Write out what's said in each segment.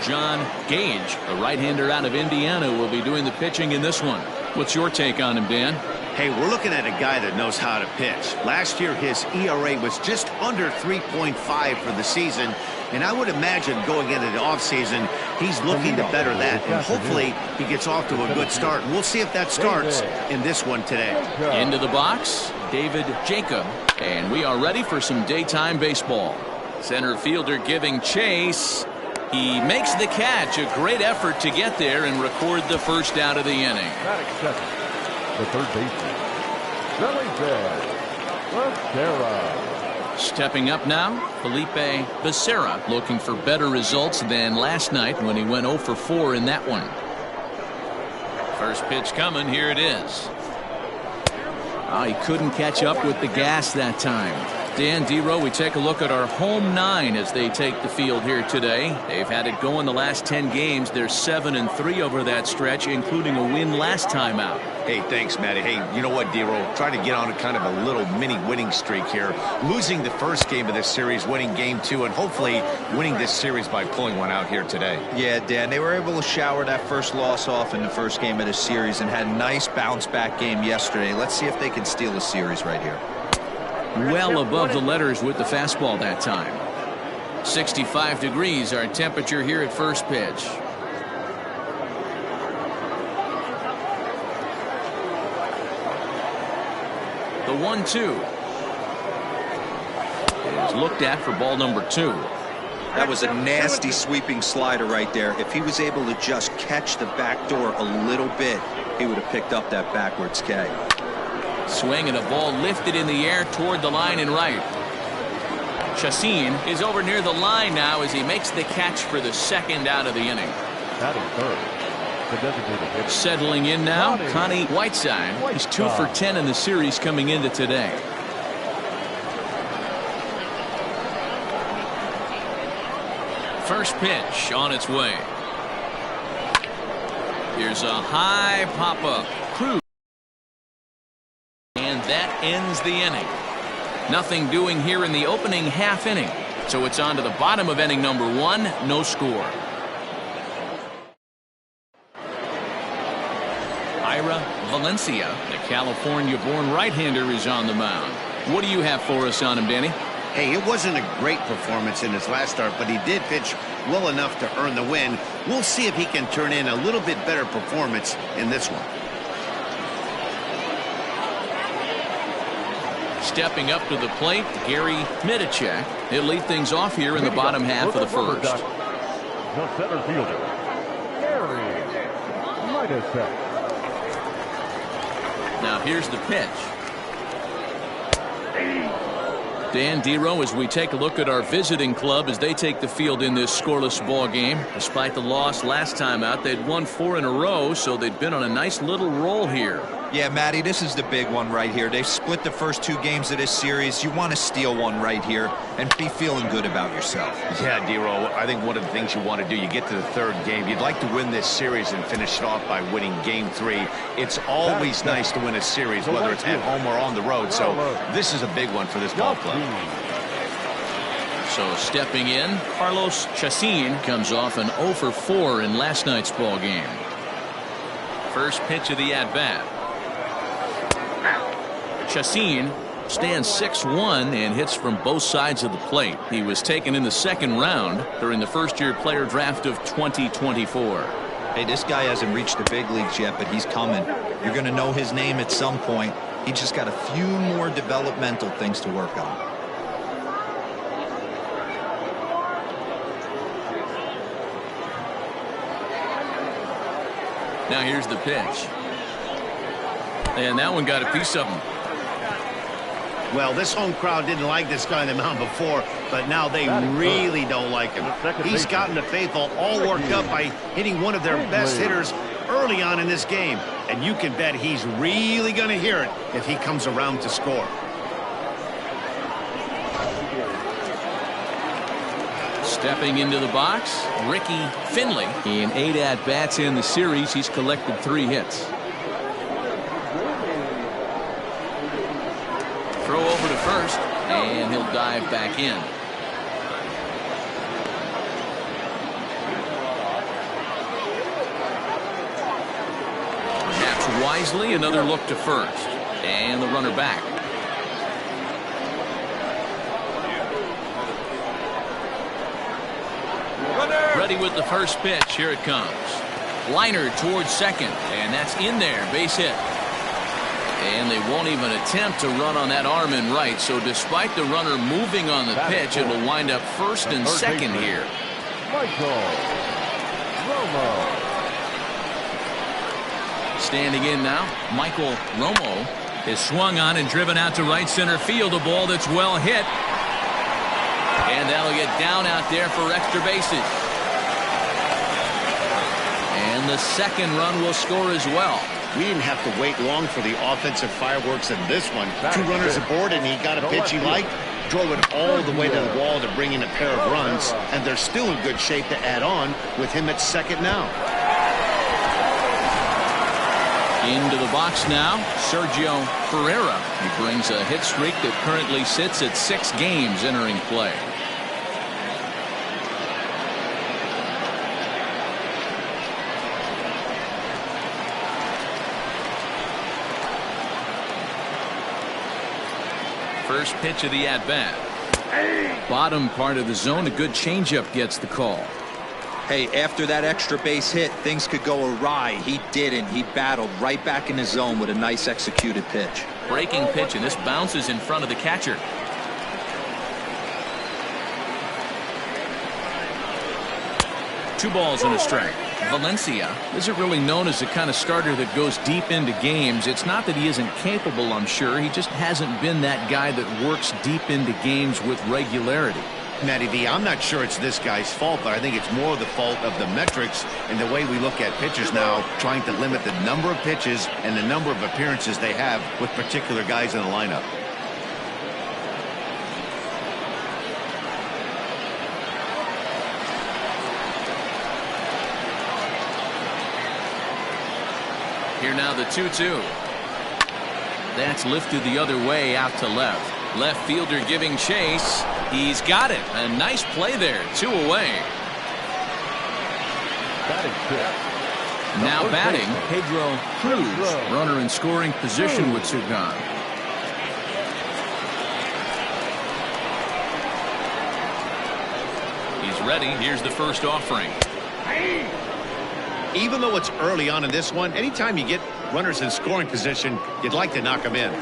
John Gage, the right-hander out of Indiana, will be doing the pitching in this one. What's your take on him, Dan? Hey, we're looking at a guy that knows how to pitch. Last year, his ERA was just under 3.5 for the season. And I would imagine going into the offseason, he's looking to better that. And hopefully, he gets off to a good start. And we'll see if that starts in this one today. Into the box, David Jacob. And we are ready for some daytime baseball. Center fielder giving chase. He makes the catch. A great effort to get there and record the first out of the inning. The third baseman, Becerra. Stepping up now, Felipe Becerra, looking for better results than last night when he went 0 for 4 in that one. First pitch coming. Here it is. Oh, he couldn't catch up with the gas that time. Dan, D-Row, we take a look at our home 9 as they take the field here today. They've had it going the last 10 games. They're 7-3 over that stretch, including a win last time out. Hey, thanks, Matty. Hey, you know what, D-Row? Trying to get on a kind of a little mini winning streak here. Losing the first game of this series, winning game 2, and hopefully winning this series by pulling one out here today. Yeah, Dan, they were able to shower that first loss off in the first game of the series and had a nice bounce-back game yesterday. Let's see if they can steal the series right here. Well above the letters with the fastball that time. 65 degrees our temperature here at first pitch. The 1-2 is looked at for ball number 2. That was a nasty sweeping slider right there. If he was able to just catch the back door a little bit, he would have picked up that backwards K. Swing and a ball lifted in the air toward the line and right. Chassin is over near the line now as he makes the catch for the second out of the inning. Batting third, the designated hitter. Settling in now, Connie Whiteside. He's 2 for 10 in the series coming into today. First pitch on its way. Here's a high pop-up. Cruz. And that ends the inning. Nothing doing here in the opening half inning. So it's on to the bottom of inning number 1. No score. Ira Valencia, the California-born right-hander, is on the mound. What do you have for us on him, Danny? Hey, it wasn't a great performance in his last start, but he did pitch well enough to earn the win. We'll see if he can turn in a little bit better performance in this one. Stepping up to the plate, Gary Middachek. He'll lead things off here in the bottom half of the first. The center fielder, Gary Middachek. Now here's the pitch. Dan, D-Row, as we take a look at our visiting club as they take the field in this scoreless ball game. Despite the loss last time out, they'd won 4 in a row, so they'd been on a nice little roll here. Yeah, Matty, this is the big one right here. They've split the first 2 games of this series. You want to steal one right here and be feeling good about yourself. Yeah, D-Row, I think one of the things you want to do, you get to the 3rd game, you'd like to win this series and finish it off by winning game 3. It's always nice to win a series, whether it's at home or on the road. So this is a big one for this ball club. So stepping in, Carlos Chassin comes off an 0 for 4 in last night's ball game. First pitch of the at-bat. Chassin stands 6'1" and hits from both sides of the plate. He was taken in the 2nd round during the first-year player draft of 2024. Hey, this guy hasn't reached the big leagues yet, but he's coming. You're going to know his name at some point. He just got a few more developmental things to work on. Now here's the pitch. And that one got a piece of him. Well, this home crowd didn't like this guy on the mound before, but now they really don't like him. He's gotten the faithful all worked up by hitting one of their best hitters early on in this game. And you can bet he's really going to hear it if he comes around to score. Stepping into the box, Ricky Finley. In 8 at-bats in the series, he's collected 3 hits. Throw over to first, and he'll dive back in. wisely. Another look to first. And the runner back. Ready with the first pitch. Here it comes. Liner towards second. And that's in there. Base hit. And they won't even attempt to run on that arm in right. So despite the runner moving on the pitch, it'll wind up first and second here. Standing in now, Michael Romo is swung on and driven out to right center field. A ball that's well hit. And that'll get down out there for extra bases. And the second run will score as well. We didn't have to wait long for the offensive fireworks in this one. 2 runners aboard, and he got a pitch he liked. Drove it all the way to the wall to bring in a pair of runs, and they're still in good shape to add on with him at second now. Into the box now, Sergio Ferreira. He brings a hit streak that currently sits at 6 games entering play. First pitch of the at-bat. Bottom part of the zone, a good changeup gets the call. Hey, after that extra base hit, things could go awry. He didn't. He battled right back in his zone with a nice executed pitch. Breaking pitch, and this bounces in front of the catcher. Two balls and a strike. Valencia isn't really known as the kind of starter that goes deep into games. It's not that he isn't capable, I'm sure. He just hasn't been that guy that works deep into games with regularity. Matty V, I'm not sure it's this guy's fault, but I think it's more the fault of the metrics and the way we look at pitchers now, trying to limit the number of pitches and the number of appearances they have with particular guys in the lineup. Here now the 2-2. That's lifted the other way out to left. Left fielder giving chase. He's got it. A nice play there. 2 away. Now batting, Pedro Cruz. Runner in scoring position with 2 gone. He's ready. Here's the first offering. Even though it's early on in this one, anytime you get runners in scoring position, you'd like to knock them in.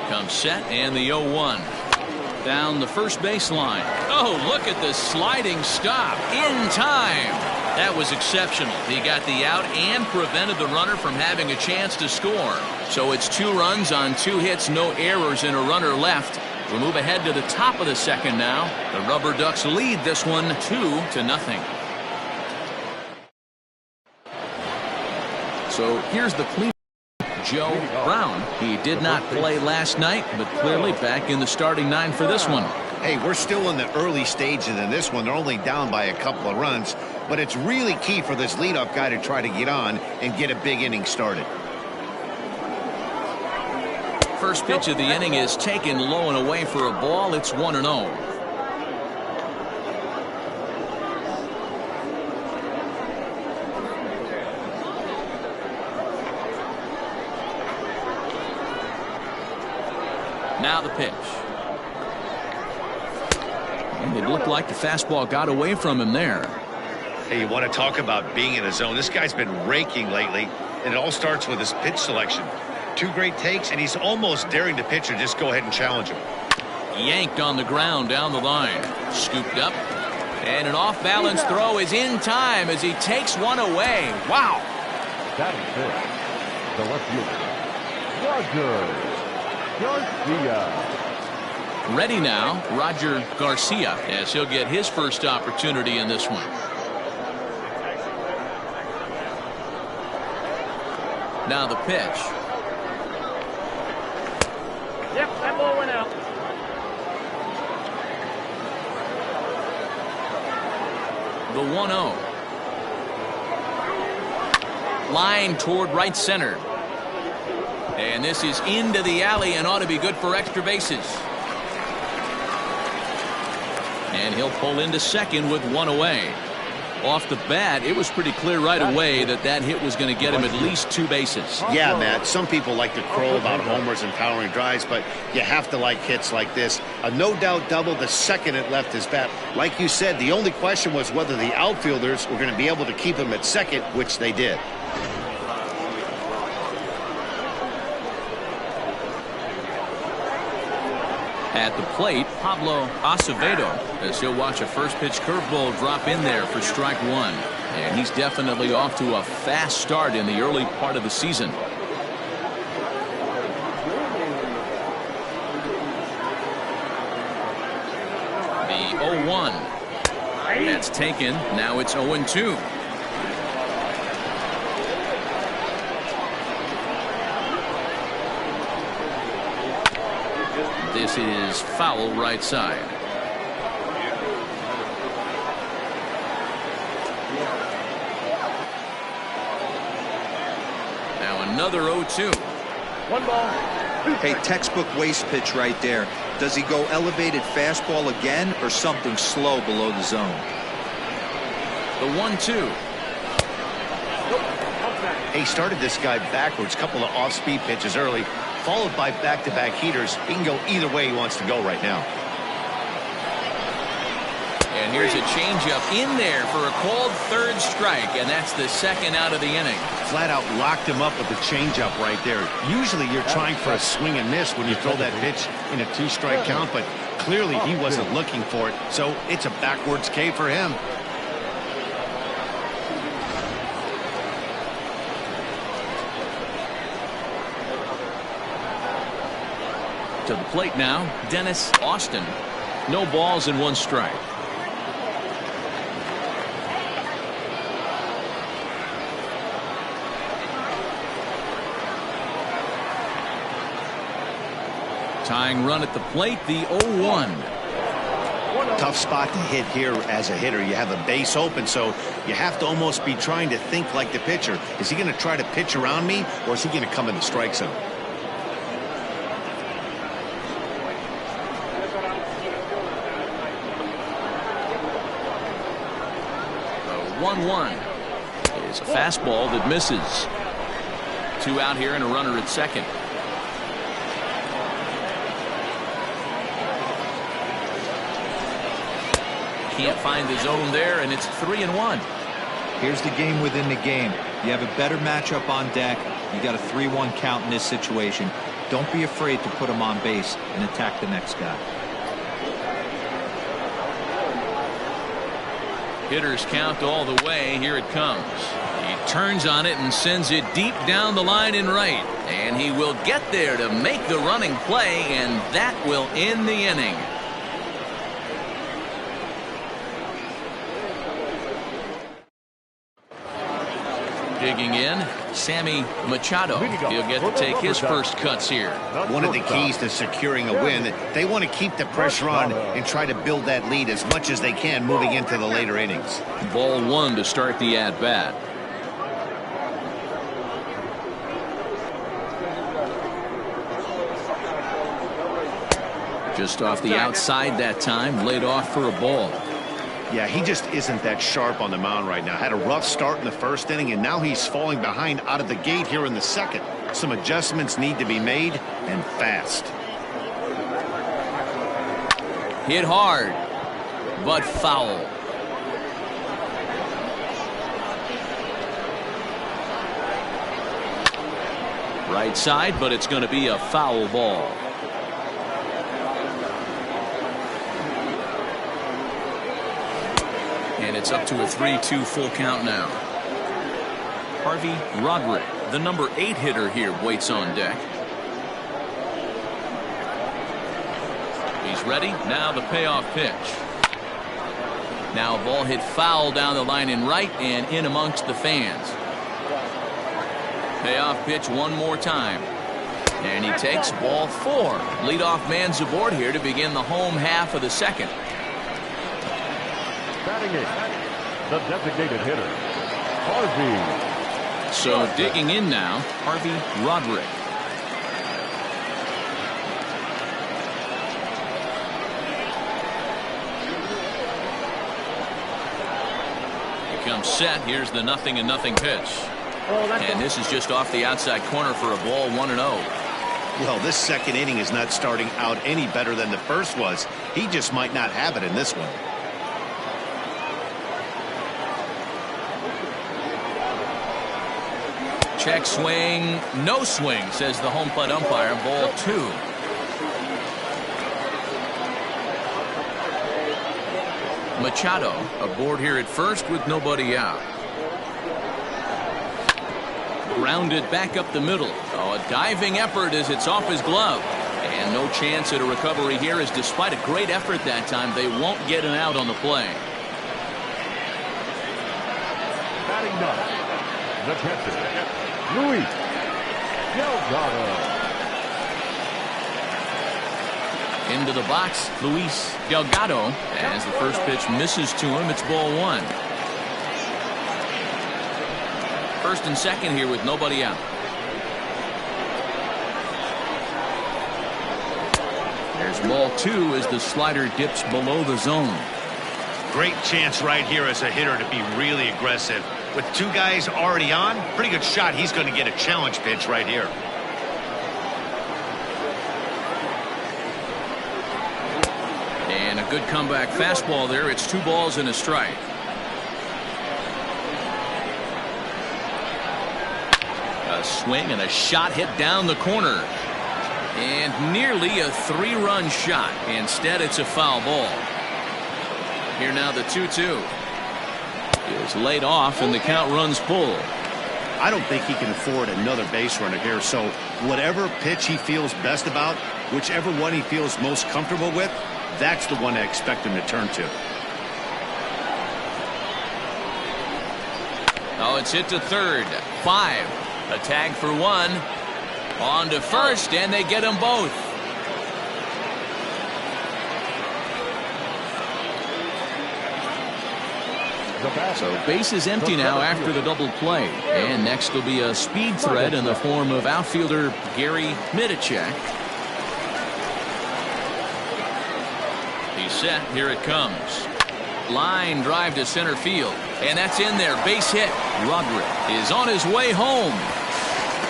Comes set and the 0-1. Down the first baseline. Oh, look at the sliding stop in time. That was exceptional. He got the out and prevented the runner from having a chance to score. So it's 2 runs on 2 hits, no errors, and a runner left. We'll move ahead to the top of the second now. The Rubberducks lead this one 2-0. So here's the clean. Joe Brown. He did not play last night, but clearly back in the starting 9 for this one. Hey, we're still in the early stages in this one. They're only down by a couple of runs, but it's really key for this leadoff guy to try to get on and get a big inning started. First pitch of the inning is taken low and away for a ball. It's 1-0. Now the pitch. And it looked like the fastball got away from him there. Hey, you want to talk about being in a zone? This guy's been raking lately, and it all starts with his pitch selection. 2 great takes, and he's almost daring the pitcher just go ahead and challenge him. Yanked on the ground down the line. Scooped up. And an off-balance throw is in time as he takes one away. Wow. That is it. The left fielder, Roger Garcia. Ready now, Roger Garcia, as he'll get his first opportunity in this one. Now the pitch. Yep, that ball went out. The 1-0. Line toward right center. And this is into the alley and ought to be good for extra bases. And he'll pull into second with 1 away. Off the bat, it was pretty clear right away that that hit was going to get him at least 2 bases. Yeah, Matt, some people like to crow about homers and powering drives, but you have to like hits like this. A no-doubt double the second it left his bat. Like you said, the only question was whether the outfielders were going to be able to keep him at second, which they did. At the plate, Pablo Acevedo, as he'll watch a first pitch curveball drop in there for strike 1. And he's definitely off to a fast start in the early part of the season. The 0-1. That's taken. Now it's 0-2. This is foul right side. Now another 0-2. 1 ball. Hey, textbook waste pitch right there. Does he go elevated fastball again or something slow below the zone? The 1-2. He started this guy backwards, couple of off-speed pitches early, followed by back-to-back heaters. He can go either way he wants to go right now. And here's a changeup in there for a called 3rd strike, and that's the 2nd out of the inning. Flat out locked him up with the changeup right there. Usually you're trying for a swing and miss when you throw that pitch in a 2-strike count, but clearly he wasn't looking for it, so it's a backwards K for him. To the plate now, Dennis Austin. No balls and 1 strike. Tying run at the plate, the 0-1. Tough spot to hit here as a hitter. You have a base open, so you have to almost be trying to think like the pitcher. Is he going to try to pitch around me, or is he going to come in the strike zone? The 1-1 is a fastball that misses. 2 out here and a runner at second. Can't find the zone there, and it's 3-1. Here's the game within the game. You have a better matchup on deck. You got a 3-1 count in this situation. Don't be afraid to put him on base and attack the next guy. Hitters count all the way. Here it comes. He turns on it and sends it deep down the line in right. And he will get there to make the running play, and that will end the inning. Digging in, Sammy Machado. He'll get to take his first cuts here. One of the keys to securing a win, they want to keep the pressure on and try to build that lead as much as they can moving into the later innings. Ball 1 to start the at-bat. Just off the outside that time, laid off for a ball. Yeah, he just isn't that sharp on the mound right now. Had a rough start in the 1st inning, and now he's falling behind out of the gate here in the 2nd. Some adjustments need to be made, and fast. Hit hard, but foul. Right side, but it's going to be a foul ball. And it's up to a 3-2 full count now. Harvey Roderick, the number 8 hitter here, waits on deck. He's ready. Now the payoff pitch. Now a ball hit foul down the line in right and in amongst the fans. Payoff pitch one more time. And he takes ball 4. Leadoff man's aboard here to begin the home half of the 2nd. Batting it, the designated hitter, Harvey. So digging in now, Harvey Roderick. comes set. Here's the 0-0 pitch. And this is just off the outside corner for a ball, 1-0. Well, this second inning is not starting out any better than the first was. He just might not have it in this one. Check swing, no swing, says the home plate umpire. Ball 2. Machado aboard here at first with nobody out. Grounded back up the middle. Oh, a diving effort as it's off his glove. And no chance at a recovery here, as despite a great effort that time, they won't get an out on the play. Batting ninth, the catcher, Luis Delgado. Into the box, Luis Delgado, as the first pitch misses to him. It's ball 1. First and second here with nobody out. There's ball 2 as the slider dips below the zone. Great chance right here as a hitter to be really aggressive. With 2 guys already on, pretty good shot. He's going to get a challenge pitch right here. And a good comeback fastball there. It's 2 balls and a strike. A swing and a shot hit down the corner. And nearly a 3-run shot. Instead, it's a foul ball. Here now the 2-2. Is laid off and the count runs full. I don't think he can afford another base runner here, so whatever pitch he feels best about, whichever one he feels most comfortable with, that's the one I expect him to turn to. Oh, it's hit to third. 5. A tag for 1. On to first, and they get them both. So base is empty now after the double play. And next will be a speed threat in the form of outfielder Gary Midicek. He's set. Here it comes. Line drive to center field. And that's in there. Base hit. Roderick is on his way home.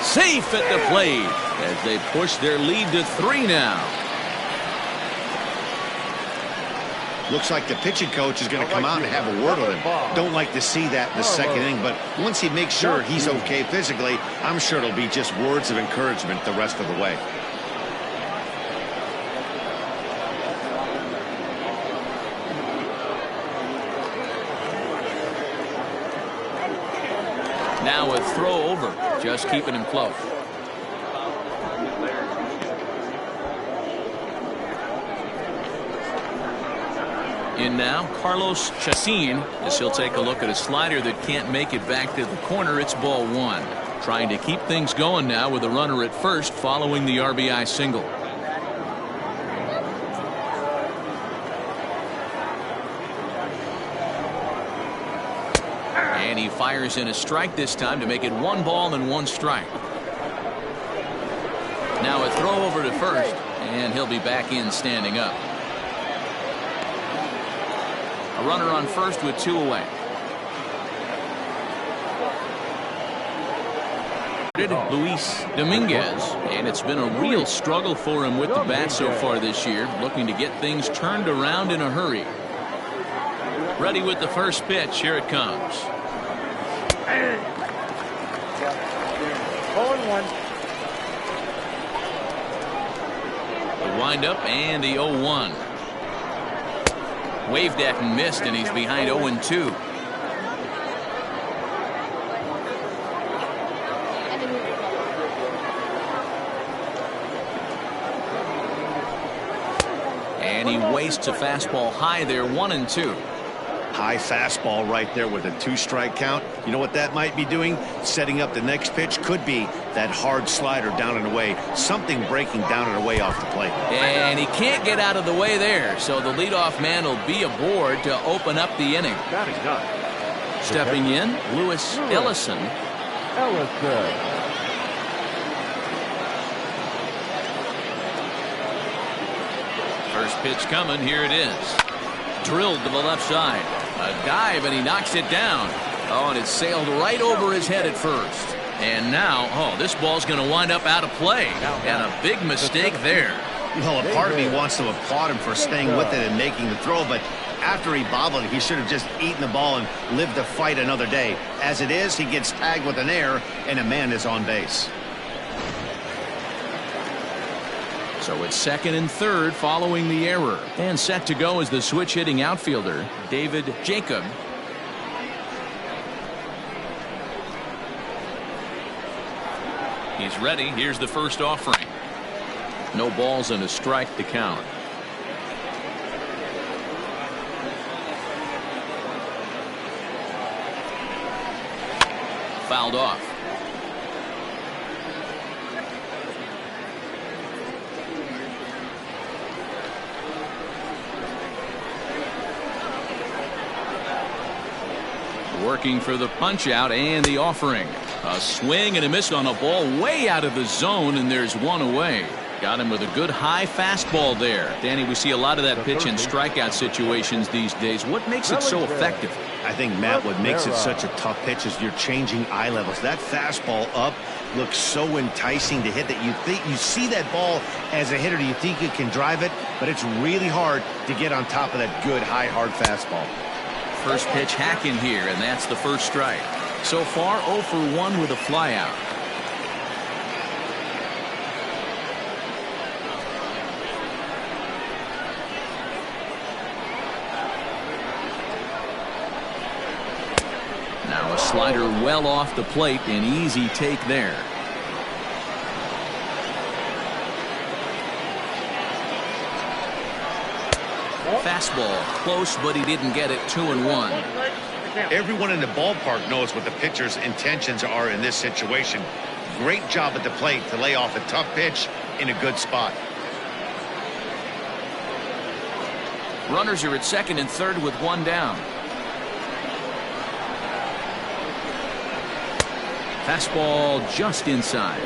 Safe at the plate as they push their lead to 3 now. Looks like the pitching coach is going to come out and have a word with him. Don't like to see that in the second inning, but once he makes sure he's okay physically, I'm sure it'll be just words of encouragement the rest of the way. Now a throw over, just keeping him close. In now, Carlos Chacin, as he'll take a look at a slider that can't make it back to the corner. It's ball 1. Trying to keep things going now with a runner at first following the RBI single. And he fires in a strike this time to make it 1 ball and 1 strike. Now a throw over to first, and he'll be back in standing up. A runner on first with 2 away. Luis Dominguez, and it's been a real struggle for him with the bat so far this year, looking to get things turned around in a hurry. Ready with the first pitch. Here it comes. 0-1. The windup and the 0-1. Waved at and missed, and he's behind 0-2. And he wastes a fastball high there, 1-2. High fastball right there with a 2-strike count. You know what that might be doing? Setting up the next pitch. Could be that hard slider down and away. Something breaking down and away off the plate. And he can't get out of the way there. So the leadoff man will be aboard to open up the inning. Stepping in, Lewis Ellison. First pitch coming. Here it is. Drilled to the left side. A dive, and he knocks it down. Oh, and it sailed right over his head at first. And now, oh, this ball's going to wind up out of play. And a big mistake there. Well, a part of me wants to applaud him for staying with it and making the throw, but after he bobbled, he should have just eaten the ball and lived to fight another day. As it is, he gets tagged with an error, and a man is on base. So it's second and third following the error. And set to go is the switch-hitting outfielder, David Jacob. He's ready. Here's the first offering. No balls and a strike to count. Fouled off. Working for the punch out and the offering. A swing and a miss on a ball way out of the zone, and there's one away. Got him with a good high fastball there. Danny, we see a lot of that pitch in strikeout situations these days. What makes it so effective? I think, Matt, what makes it such a tough pitch is you're changing eye levels. That fastball up looks so enticing to hit that you see that ball as a hitter, you think you can drive it, but it's really hard to get on top of that good high hard fastball. First pitch hacking here, and that's the first strike. So far 0 for 1 with a flyout. Now a slider well off the plate, an easy take there. Fastball close, but he didn't get it. 2-1. Everyone in the ballpark knows what the pitcher's intentions are in this situation. Great job at the plate to lay off a tough pitch in a good spot. Runners are at second and third with one down. Fastball just inside.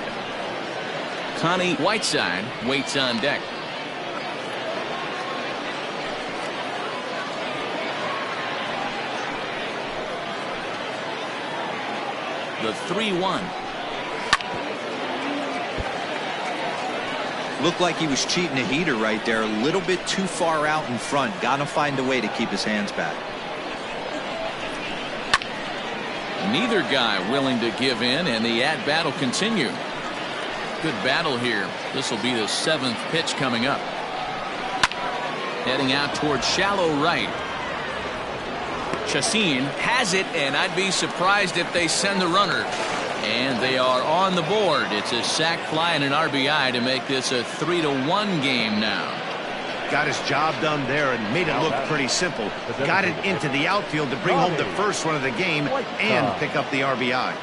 Connie Whiteside waits on deck. The 3-1. Looked like he was cheating a heater right there. A little bit too far out in front. Got to find a way to keep his hands back. Neither guy willing to give in, and the at-bat will continue. Good battle here. This will be the 7th pitch coming up. Heading out towards shallow right. Chassin has it, and I'd be surprised if they send the runner. And they are on the board. It's a sac fly and an RBI to make this a 3-1 game now. Got his job done there and made it look pretty simple. Got it into the outfield to bring home the first run of the game and pick up the RBI.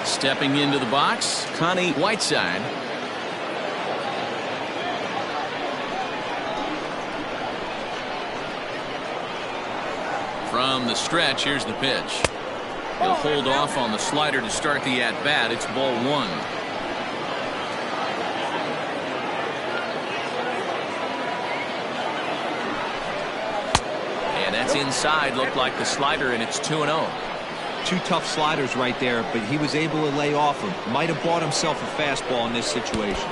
Stepping into the box, Connie Whiteside. From the stretch, here's the pitch. He'll hold off on the slider to start the at-bat. It's ball 1. And that's inside. Looked like the slider, and it's 2-0. Two tough sliders right there, but he was able to lay off them. Might have bought himself a fastball in this situation.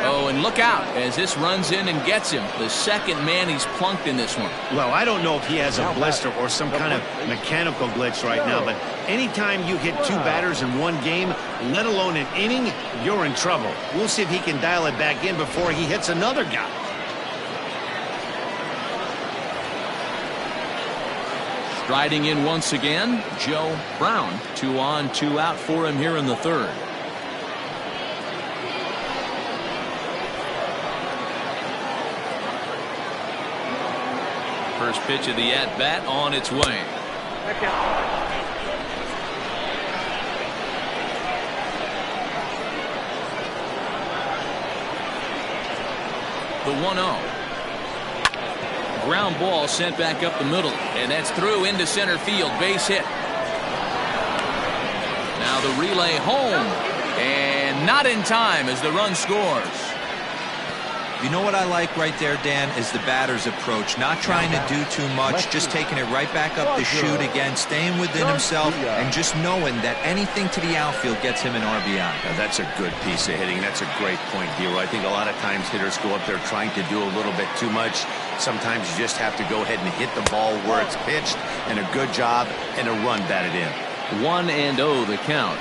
Oh, and look out as this runs in and gets him. The second man he's plunked in this one. Well, I don't know if he has a blister or some kind of mechanical glitch right now, but anytime you hit 2 batters in one game, let alone an inning, you're in trouble. We'll see if he can dial it back in before he hits another guy. Striding in once again, Joe Brown. 2 on, 2 out for him here in the 3rd. First pitch of the at-bat on its way. The 1-0. Ground ball sent back up the middle, and that's through into center field. Base hit. Now the relay home, and not in time as the run scores. You know what I like right there, Dan, is the batter's approach. Not trying to do too much, just taking it right back up the chute again, staying within himself, and just knowing that anything to the outfield gets him an RBI. Now, that's a good piece of hitting. That's a great point, Hero. I think a lot of times hitters go up there trying to do a little bit too much. Sometimes you just have to go ahead and hit the ball where it's pitched, and a good job and a run batted in. 1-0 the count.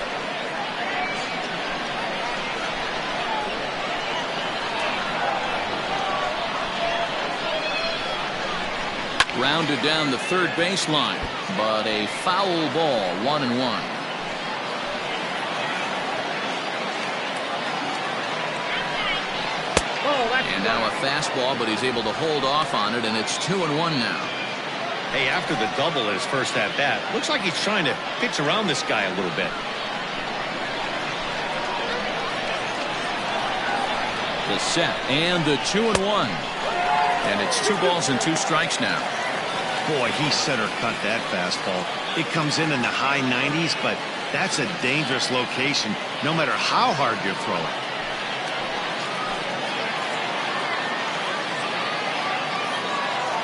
Rounded down the third baseline, but a foul ball, 1-1. And now a fastball, but he's able to hold off on it, and it's 2-1 now. Hey, after the double in his first at-bat, looks like he's trying to pitch around this guy a little bit. The set and the 2-1. And it's 2 balls and 2 strikes now. Boy, he center cut that fastball. It comes in the high 90s, but that's a dangerous location no matter how hard you throw it.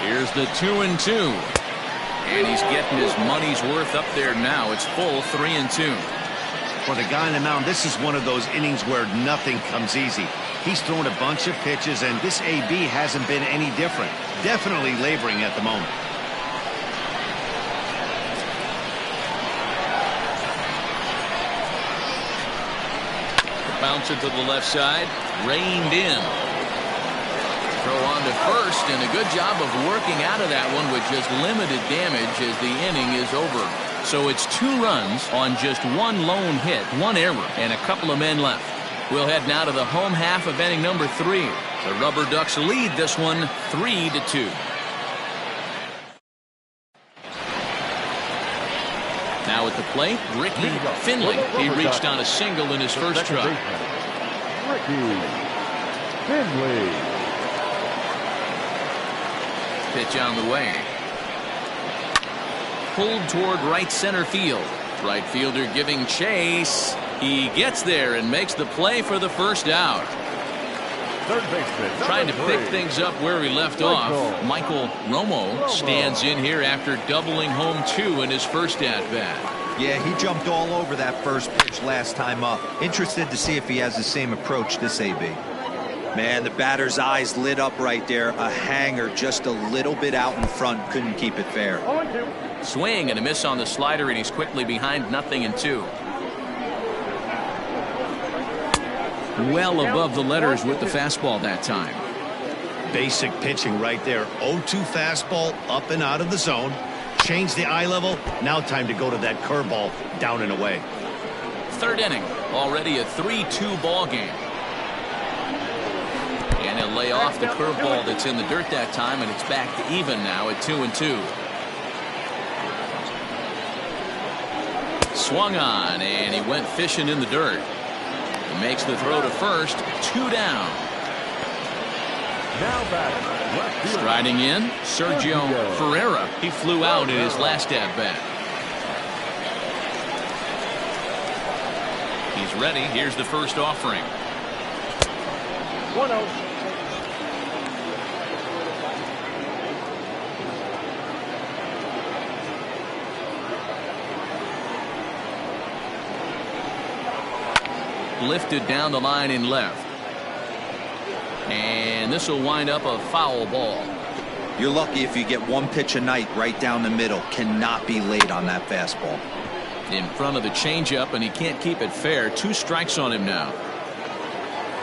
Here's the 2-2. And he's getting his money's worth up there now. It's full 3-2. For the guy on the mound, this is one of those innings where nothing comes easy. He's thrown a bunch of pitches, and this AB hasn't been any different. Definitely laboring at the moment. Bouncer to the left side, reined in. Throw on to first, and a good job of working out of that one with just limited damage as the inning is over. So it's 2 runs on just 1 lone hit, 1 error, and a couple of men left. We'll head now to the home half of inning number 3. The Rubberducks lead this one 3-2. Now at the plate, Ricky Finley. He reached on a single in his first try. Ricky Finley. Pitch on the way. Pulled toward right center field. Right fielder giving chase. He gets there and makes the play for the first out. Third baseman, trying to pick things up where he left off. Michael Romo stands in here after doubling home 2 in his first at-bat. Yeah, he jumped all over that first pitch last time up. Interested to see if he has the same approach this AB. Man, the batter's eyes lit up right there. A hanger just a little bit out in front. Couldn't keep it fair. Swing and a miss on the slider, and he's quickly behind 0-2. Well above the letters with the fastball that time. Basic pitching right there. 0-2 fastball up and out of the zone. Change the eye level. Now time to go to that curveball down and away. Third inning. Already a 3-2 ball game. And he'll lay off the curveball that's in the dirt that time, and it's back to even now at 2-2. Swung on, and he went fishing in the dirt. He makes the throw to first. 2 down. Now back. Striding in, Sergio Ferreira. He flew out in his last at-bat. He's ready. Here's the first offering. 1-0. Lifted down the line in left. And this will wind up a foul ball. You're lucky if you get 1 pitch a night right down the middle. Cannot be late on that fastball. In front of the changeup, and he can't keep it fair. 2 strikes on him now.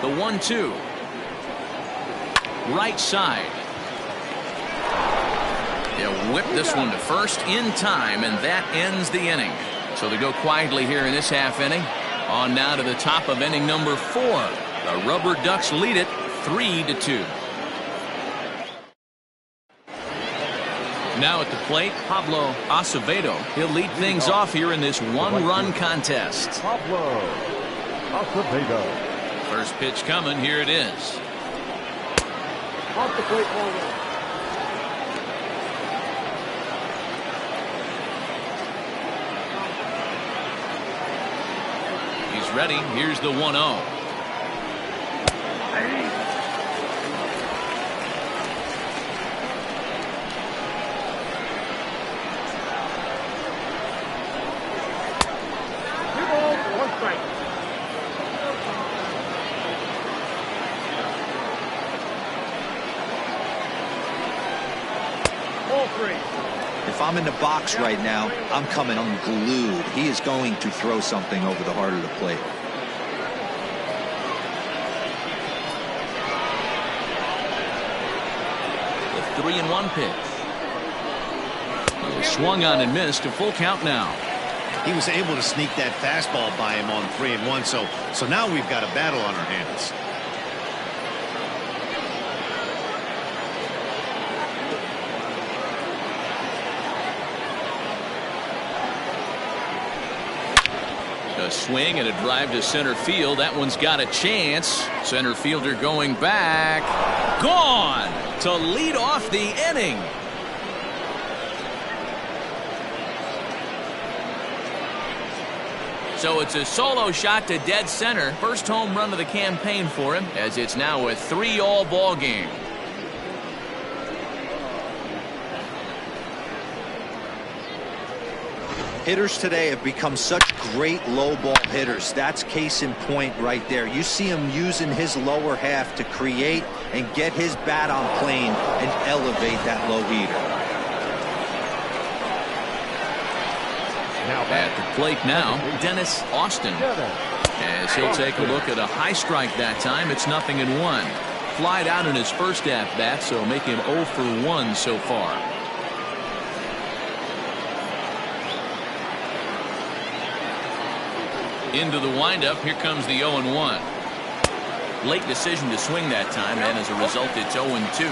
The 1-2. Right side. He'll whip this one to first in time, and that ends the inning. So they go quietly here in this half inning. On now to the top of inning number 4. The Rubberducks lead it 3-2. Now at the plate, Pablo Acevedo. He'll lead things off here in this 1-run contest. Pablo Acevedo. First pitch coming. Here it is. Off the plate, ball. He's ready. Here's the 1-0. If I'm in the box right now, I'm coming unglued. He is going to throw something over the heart of the plate. The 3-1 pitch. He swung on and missed. A full count now. He was able to sneak that fastball by him on 3-1. So now we've got a battle on our hands. A swing and a drive to center field. That one's got a chance. Center fielder going back. Gone to lead off the inning. So it's a solo shot to dead center. First home run of the campaign for him, as it's now a 3-all ball game. Hitters today have become such great low ball hitters. That's case in point right there. You see him using his lower half to create and get his bat on plane and elevate that low heater. At the plate now, Dennis Austin. As he'll take a look at a high strike that time. It's 0-1. Flied out in his first at bat, so make him 0 for 1 so far. Into the windup. Here comes the 0-1. Late decision to swing that time, and as a result, it's 0-2.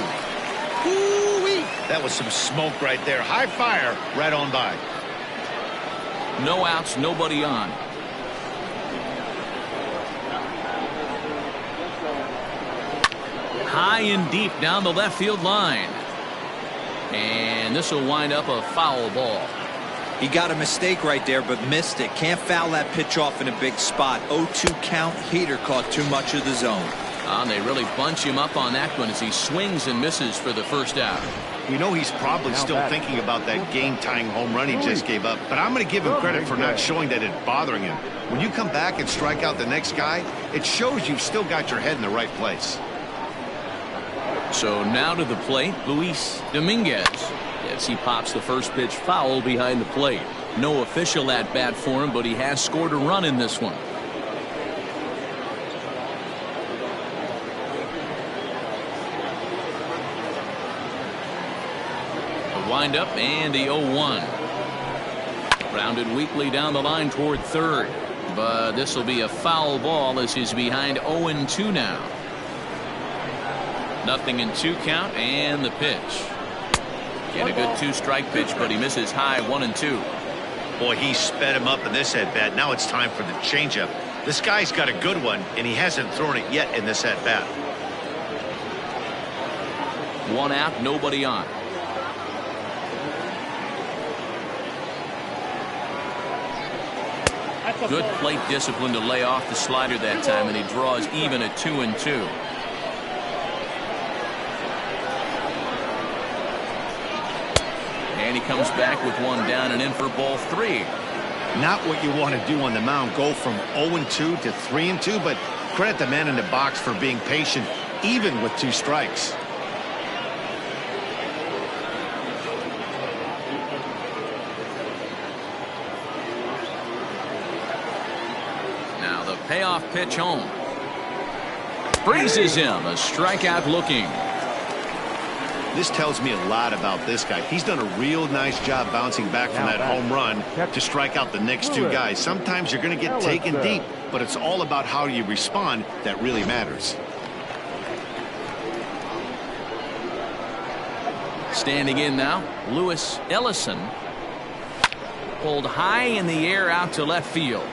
Ooh-wee. That was some smoke right there. High fire right on by. No outs, nobody on. High and deep down the left field line. And this will wind up a foul ball. He got a mistake right there, but missed it. Can't foul that pitch off in a big spot. 0-2 count. Heater caught too much of the zone. And they really bunch him up on that one as he swings and misses for the first out. We know he's probably still thinking about that game-tying home run he just gave up, but I'm going to give him credit for not showing that it's bothering him. When you come back and strike out the next guy, it shows you've still got your head in the right place. So now to the plate, Luis Dominguez. As he pops the first pitch foul behind the plate. No official at bat for him, but he has scored a run in this one. The windup and the 0-1. Rounded weakly down the line toward third, but this will be a foul ball as he's behind 0-2 now. 0-2 count and the pitch. Get a good 2-strike pitch, but he misses high 1-2. Boy, he sped him up in this at-bat. Now it's time for the changeup. This guy's got a good one, and he hasn't thrown it yet in this at-bat. 1 out, nobody on. Good plate discipline to lay off the slider that time, and he draws even at 2-2. And he comes back with one down and in for ball 3. Not what you want to do on the mound. Go from 0-2 to 3-2, but credit the man in the box for being patient, even with 2 strikes. Now the payoff pitch home. Freezes him. A strikeout looking. This tells me a lot about this guy. He's done a real nice job bouncing back from that home run to strike out the next 2 guys. Sometimes you're going to get taken deep, but it's all about how you respond that really matters. Standing in now, Lewis Ellison. Pulled high in the air out to left field.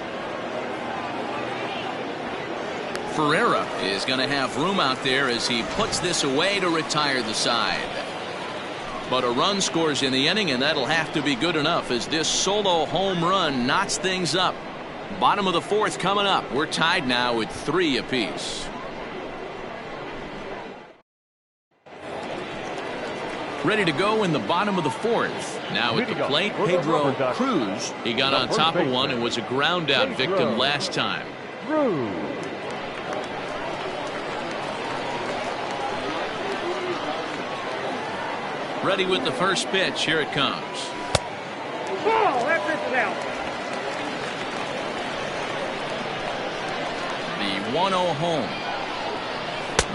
Ferreira is going to have room out there as he puts this away to retire the side. But a run scores in the inning, and that'll have to be good enough as this solo home run knots things up. Bottom of the 4th coming up. We're tied now with 3 apiece. Ready to go in the bottom of the 4th. Now at the plate, Pedro Cruz. He got on top of one and was a ground out victim last time. Ready with the first pitch. Here it comes. Ball, that pitch is out. The 1-0 home.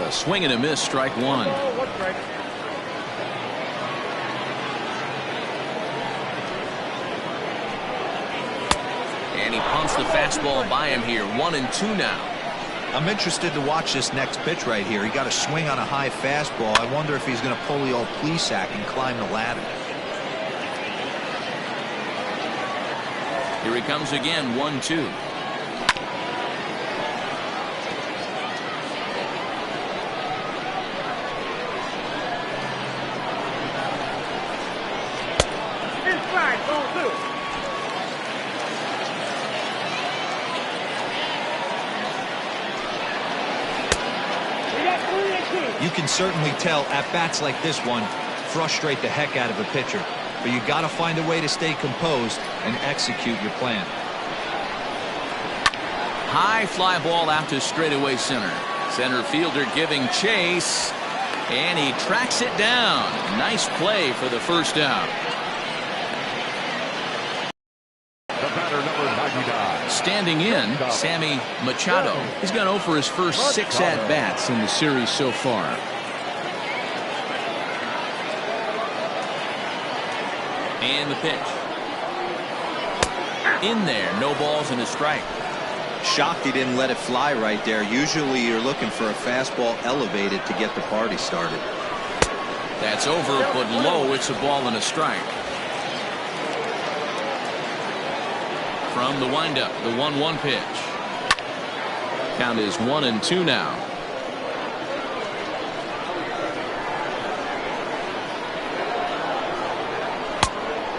A swing and a miss, strike one. Oh, what strike? And he pumps the fastball by him here. 1-2 now. I'm interested to watch this next pitch right here. He got a swing on a high fastball. I wonder if he's going to pull the old Plesac and climb the ladder. Here he comes again. 1-2. Inside, ball 2. You can certainly tell at bats like this one frustrate the heck out of a pitcher, but you got to find a way to stay composed and execute your plan. High fly ball out to straightaway center. Center fielder giving chase, and he tracks it down. Nice play for the first out. The batter, number 99. Standing in, Sammy Machado. He's gone 0 for his first 6 at-bats in the series so far. And the pitch. In there, no balls and a strike. Shocked he didn't let it fly right there. Usually you're looking for a fastball elevated to get the party started. That's over, but low. It's a ball and a strike. From the windup, the 1-1 pitch. Count is 1-2 now.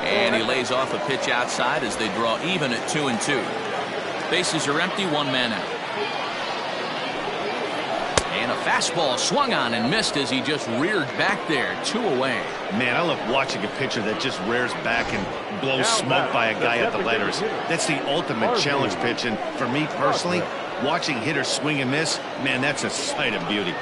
And he lays off a pitch outside as they draw even at 2-2. Bases are empty, 1 man out. And a fastball swung on and missed as he just reared back there. 2 away. Man, I love watching a pitcher that just rears back and blows smoke by a guy at the letters. That's the ultimate challenge pitch, and for me personally, watching hitters swing and miss, man, that's a sight of beauty.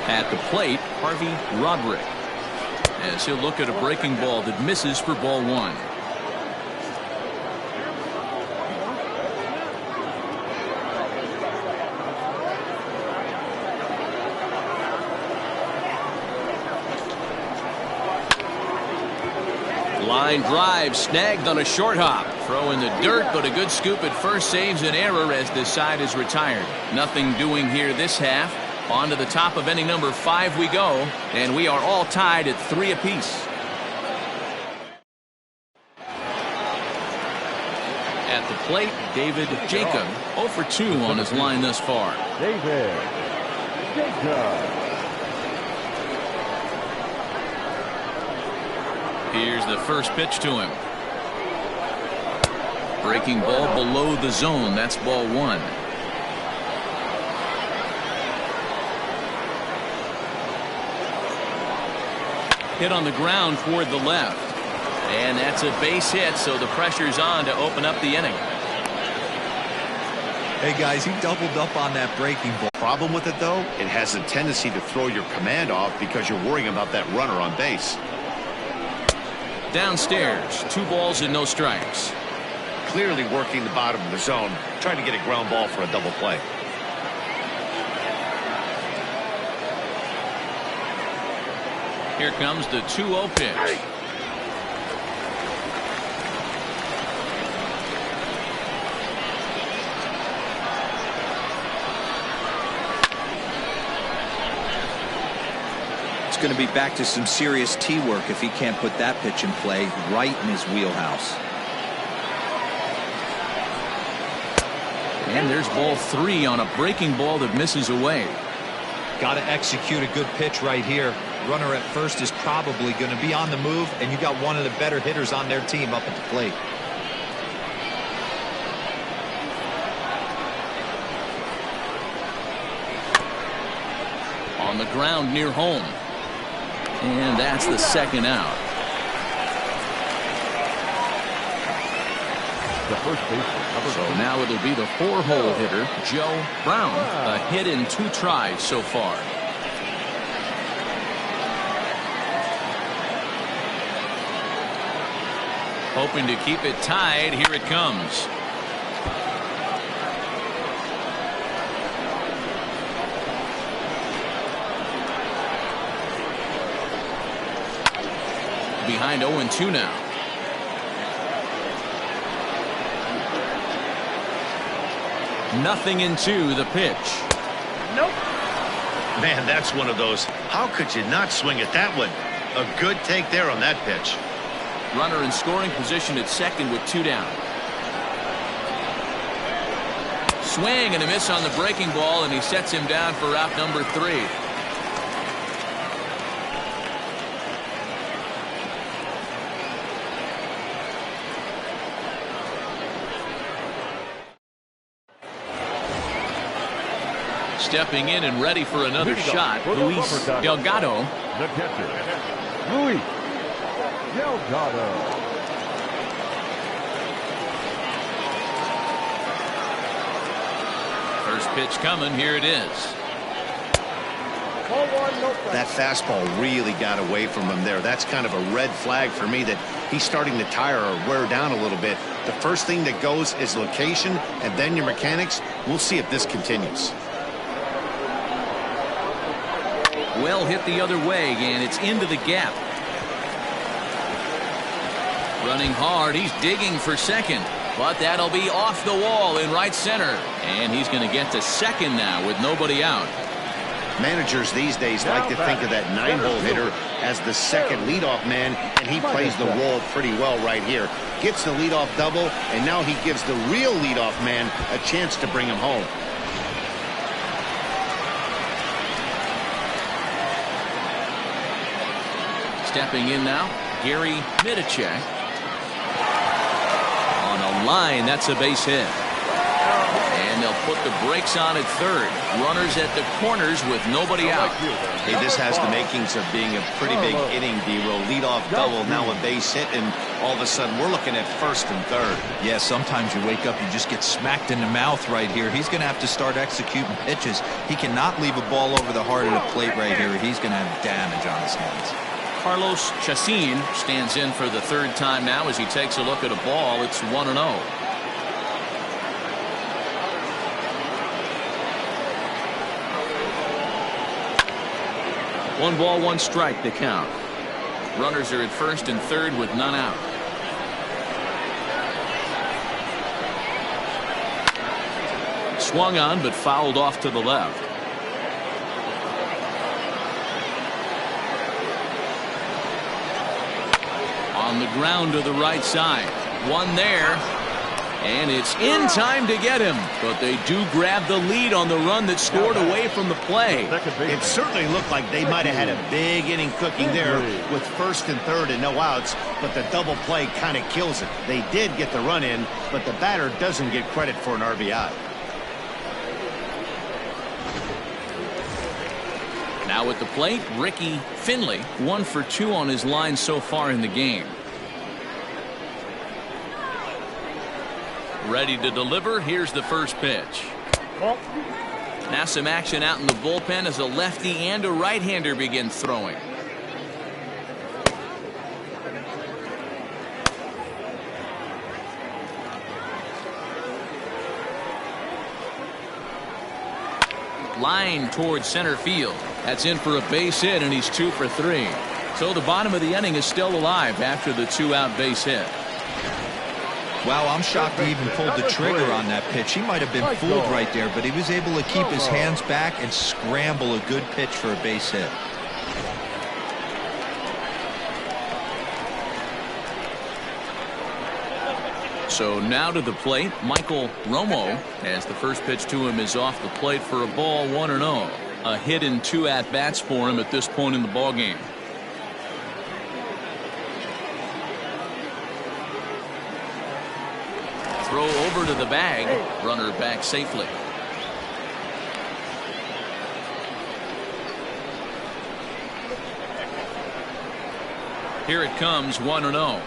At the plate, Harvey Roderick, as he'll look at a breaking ball that misses for ball 1. Line drive snagged on a short hop. Throw in the dirt, but a good scoop at first saves an error as this side is retired. Nothing doing here this half. On to the top of inning number 5 we go, and we are all tied at 3 apiece. At the plate, David Jacob, 0 for 2 on his line thus far. David Jacob. Here's the first pitch to him. Breaking ball below the zone. That's ball 1. Hit on the ground toward the left. And that's a base hit, so the pressure's on to open up the inning. Hey guys, he doubled up on that breaking ball. Problem with it, though, it has a tendency to throw your command off because you're worrying about that runner on base. Downstairs, 2 balls and no strikes. Clearly working the bottom of the zone, trying to get a ground ball for a double play. Here comes the 2-0 pitch. It's going to be back to some serious tee work if he can't put that pitch in play right in his wheelhouse. And there's ball 3 on a breaking ball that misses away. Got to execute a good pitch right here. Runner at first is probably going to be on the move, and you got one of the better hitters on their team up at the plate. On the ground near home. And that's the second out. the first baseman. So now it'll be the 4-hole hitter, Joe Brown. A hit in 2 tries so far. Hoping to keep it tied. Here it comes. Behind 0-2 now. Nothing into the pitch. Nope. Man, that's one of those. How could you not swing at that one? A good take there on that pitch. Runner in scoring position at second with 2 down. Swing and a miss on the breaking ball, and he sets him down for out number 3. Stepping in and ready for another shot, Luis Delgado. The catcher, Luis Delgado. First pitch coming. Here it is. That fastball really got away from him there. That's kind of a red flag for me that he's starting to tire or wear down a little bit. The first thing that goes is location and then your mechanics. We'll see if this continues. Well hit the other way, and it's into the gap. Running hard, he's digging for second, but that'll be off the wall in right center, and he's going to get to second now with nobody out. Managers these days like to think of that 9-hole hitter as the second leadoff man, and he plays the role pretty well right here. Gets the leadoff double, and now he gives the real leadoff man a chance to bring him home. Stepping in now, Gary Midicek. On a line, that's a base hit. And they'll put the brakes on at third. Runners at the corners with nobody out. Hey, this has the makings of being a pretty big inning, D-Roll. Leadoff double, now a base hit, and all of a sudden we're looking at first and third. Yeah, sometimes you wake up, you just get smacked in the mouth right here. He's going to have to start executing pitches. He cannot leave a ball over the heart of the plate right here. He's going to have damage on his hands. Carlos Chacin stands in for the 3rd time now as he takes a look at a ball. It's 1-0. One ball, 1 strike, the count. Runners are at first and third with none out. Swung on but fouled off to the left. On the ground to the right side. One there. And it's in time to get him. But they do grab the lead on the run that scored away from the play. It certainly looked like they might have had a big inning cooking there with first and third and no outs, but the double play kind of kills it. They did get the run in, but the batter doesn't get credit for an RBI. Now at the plate, Ricky Finley, 1 for 2 on his line so far in the game. Ready to deliver. Here's the first pitch. Now some action out in the bullpen as a lefty and a right-hander begin throwing. Line towards center field. That's in for a base hit, and he's 2 for 3. So the bottom of the inning is still alive after the 2-out base hit. Wow, I'm shocked he even pulled the trigger on that pitch. He might have been fooled right there, but he was able to keep his hands back and scramble a good pitch for a base hit. So now to the plate, Michael Romo, as the first pitch to him is off the plate for a ball, 1-0. A hit in 2 at-bats for him at this point in the ballgame. Throw over to the bag. Runner back safely. Here it comes, 1-0.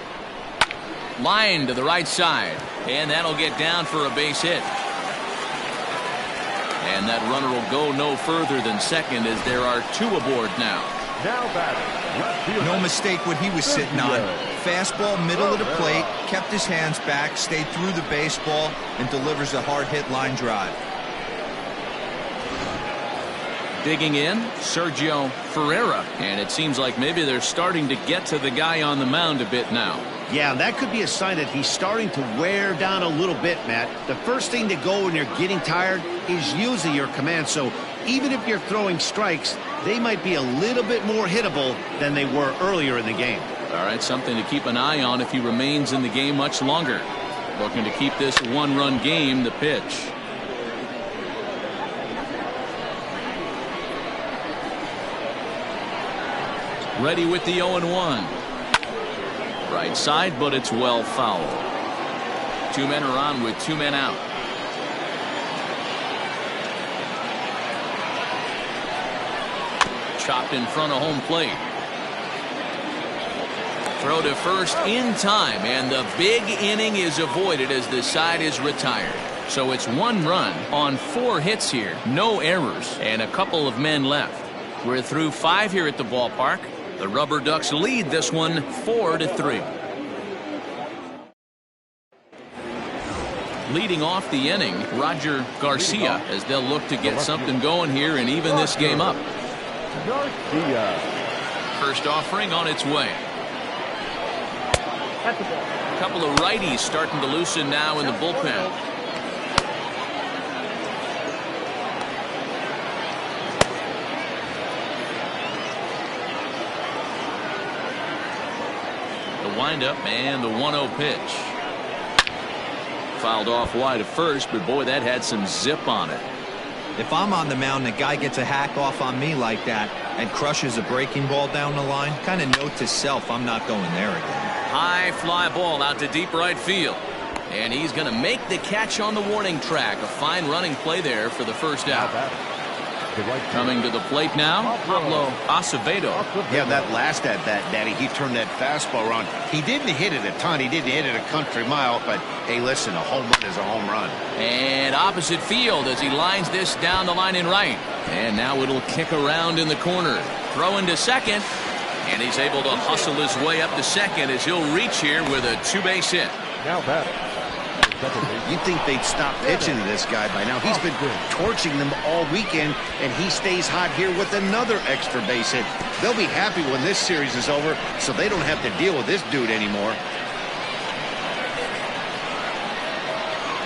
Line to the right side. And that'll get down for a base hit. And that runner will go no further than second as there are 2 aboard now. Now batting. No mistake what he was sitting on. Fastball, middle of the plate, kept his hands back, stayed through the baseball, and delivers a hard hit line drive. Digging in, Sergio Ferreira. And it seems like maybe they're starting to get to the guy on the mound a bit now. Yeah, that could be a sign that he's starting to wear down a little bit, Matt. The first thing to go when you're getting tired is usually your command. So even if you're throwing strikes, they might be a little bit more hittable than they were earlier in the game. All right, something to keep an eye on if he remains in the game much longer. Looking to keep this one-run game, the pitch. Ready with the 0-1. Right side, but it's well fouled. 2 men are on with 2 men out. Chopped in front of home plate. Throw to first in time, and the big inning is avoided as the side is retired. So it's 1 run on 4 hits here, no errors, and a couple of men left. We're through 5 here at the ballpark. The Rubberducks lead this one 4-3. Leading off the inning, Roger Garcia, as they'll look to get something going here and even this game up. Garcia. First offering on its way. That's the ball. A couple of righties starting to loosen now in the bullpen. The windup and the 1-0 pitch. Fouled off wide at first, but boy, that had some zip on it. If I'm on the mound, the guy gets a hack off on me like that and crushes a breaking ball down the line, kind of note to self, I'm not going there again. High fly ball out to deep right field. And he's going to make the catch on the warning track. A fine running play there for the first out. Coming to the plate now, Pablo Acevedo. Yeah, that last at bat, Daddy, he turned that fastball around. He didn't hit it a ton. He didn't hit it a country mile. But, hey, listen, a home run is a home run. And opposite field as he lines this down the line in right. And now it'll kick around in the corner. Throw into second. And he's able to hustle his way up to second as he'll reach here with a 2-base hit. Now batting. You'd think they'd stop pitching to this guy by now. He's been torching them all weekend, and he stays hot here with another extra base hit. They'll be happy when this series is over, so they don't have to deal with this dude anymore.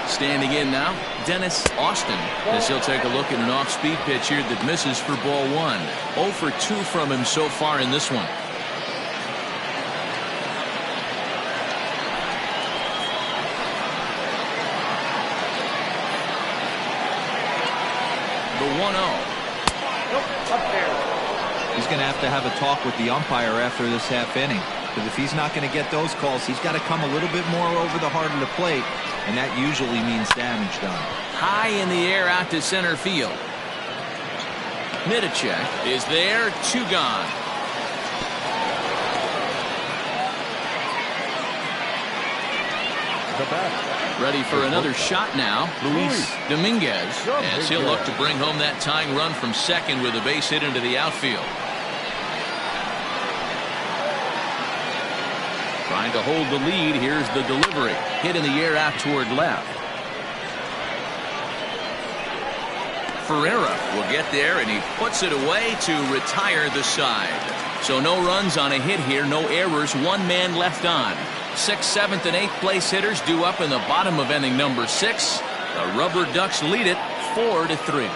Standing in now, Dennis Austin, as he'll take a look at an off-speed pitch here that misses for ball 1. 0 for 2 from him so far in this one. The 1-0. He's going to have a talk with the umpire after this half inning. Because if he's not going to get those calls, he's got to come a little bit more over the heart of the plate. And that usually means damage done. High in the air out to center field. Midachek is there, 2 gone. The bat. Ready for another shot now, Luis Dominguez, as he'll look to bring home that tying run from second with a base hit into the outfield. Trying to hold the lead. Here's the delivery. Hit in the air out toward left. Ferreira will get there, and he puts it away to retire the side. So no runs on a hit here, no errors, 1 man left on. 6th, 7th, and 8th place hitters due up in the bottom of inning number 6. The Rubberducks lead it 4-3.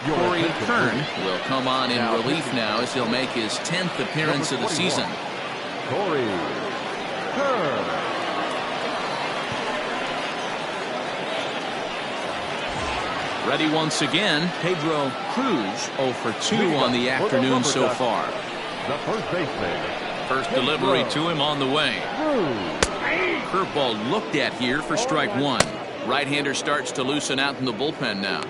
Corey Kern will come on in relief now as he'll make his 10th appearance of the season. Corey Kern. Ready once again, Pedro Cruz 0 for 2 on the afternoon so far. The first baseman. First delivery to him on the way. Curveball looked at here for strike 1. Right-hander starts to loosen out in the bullpen now.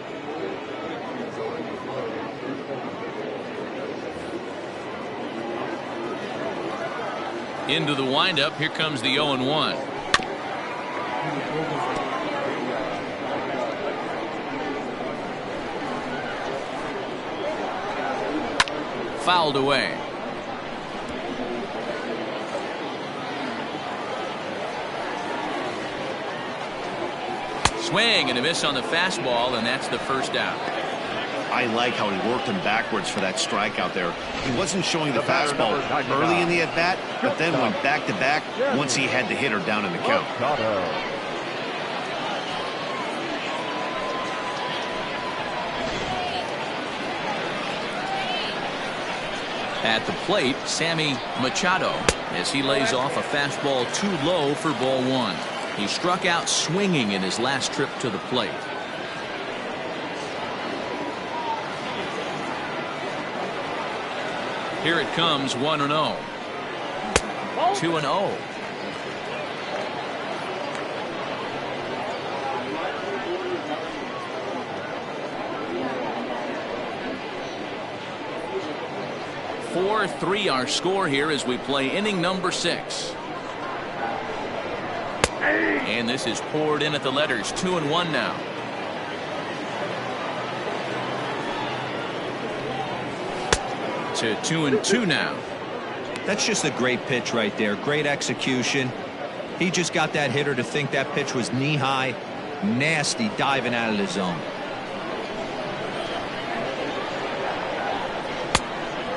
Into the windup. Here comes the 0-1. Fouled away. Swing and a miss on the fastball, and that's the first out. I like how he worked him backwards for that strikeout there. He wasn't showing the fastball early in the at-bat, but then went back-to-back once he had the hitter down in the count. At the plate, Sammy Machado, as he lays off a fastball too low for ball one. He struck out swinging in his last trip to the plate. Here it comes, 1-0. 2-0. Four-3 our score here as we play inning number 6. And this is poured in at the letters. 2-1 now. To 2-2 now. That's just a great pitch right there. Great execution. He just got that hitter to think that pitch was knee high. Nasty diving out of the zone.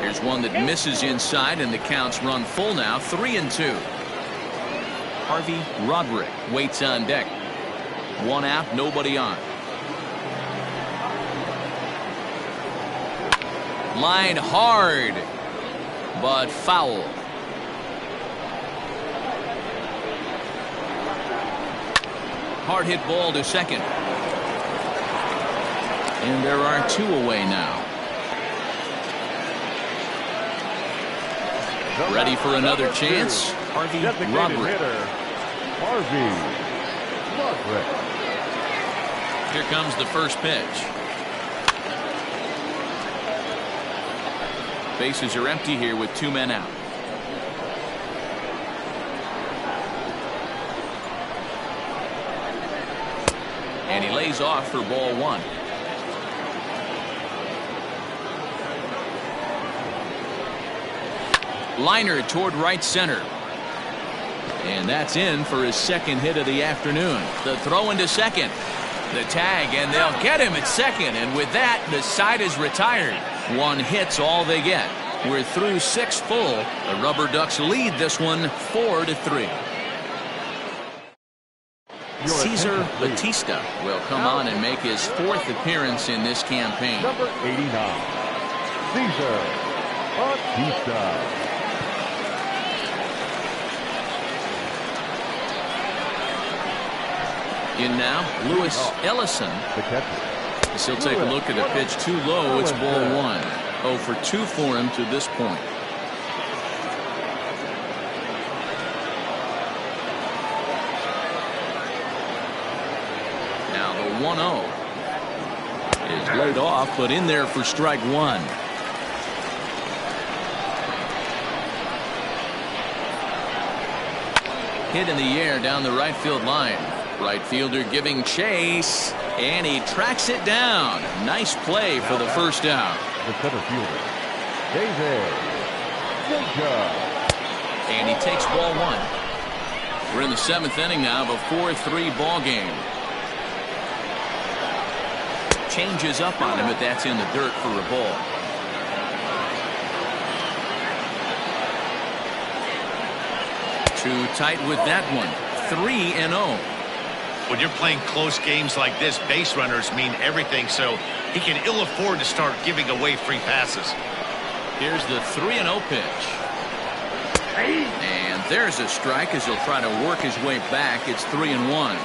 Here's one that misses inside, and the count's run full now. 3-2. Harvey Roderick waits on deck. One out, nobody on. Line hard, but foul. Hard hit ball to second. And there are 2 away now. Ready for another chance. Harvey Roderick. Harvey Roderick. Here comes the first pitch. Bases are empty here with 2 men out. And he lays off for ball 1. Liner toward right center. And that's in for his second hit of the afternoon. The throw into second. The tag, and they'll get him at second. And with that, the side is retired. 1 hit's all they get. We're through 6 full. The Rubberducks lead this one 4-3. Cesar Batista will come on and make his 4th appearance in this campaign. Number 89, Cesar Batista. In now, Lewis Ellison. As he'll take a look at a pitch too low. It's ball 1. 0 for 2 for him to this point. Now the 1-0 is laid off, but in there for strike 1. Hit in the air down the right field line. Right fielder giving chase, and he tracks it down. Nice play for the first out. The center fielder, David. And he takes ball 1. We're in the 7th inning now of a 4-3 ball game. Changes up on him, but that's in the dirt for a ball. Too tight with that one. 3-0. When you're playing close games like this, base runners mean everything, so he can ill afford to start giving away free passes. Here's the 3-0 pitch. And there's a strike as he'll try to work his way back. It's 3-1.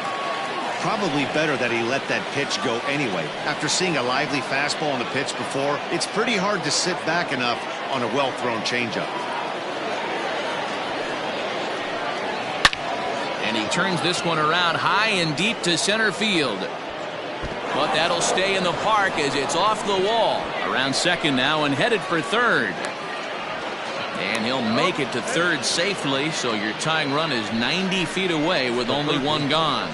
Probably better that he let that pitch go anyway. After seeing a lively fastball on the pitch before, it's pretty hard to sit back enough on a well-thrown changeup. And he turns this one around high and deep to center field. But that'll stay in the park as it's off the wall. Around second now and headed for third. And And he'll make it to third safely, so your tying run is 90 feet away with only one gone.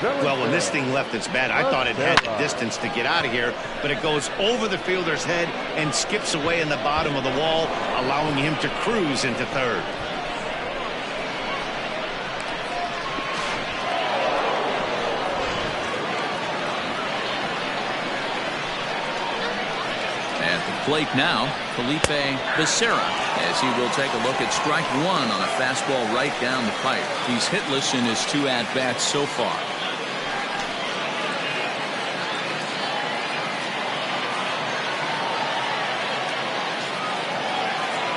Well, when this thing left its bat, I thought it had the distance to get out of here, but it goes over the fielder's head and skips away in the bottom of the wall, allowing him to cruise into third. At the plate now, Felipe Becerra, as he will take a look at strike one on a fastball right down the pipe. He's hitless in his 2 at-bats so far.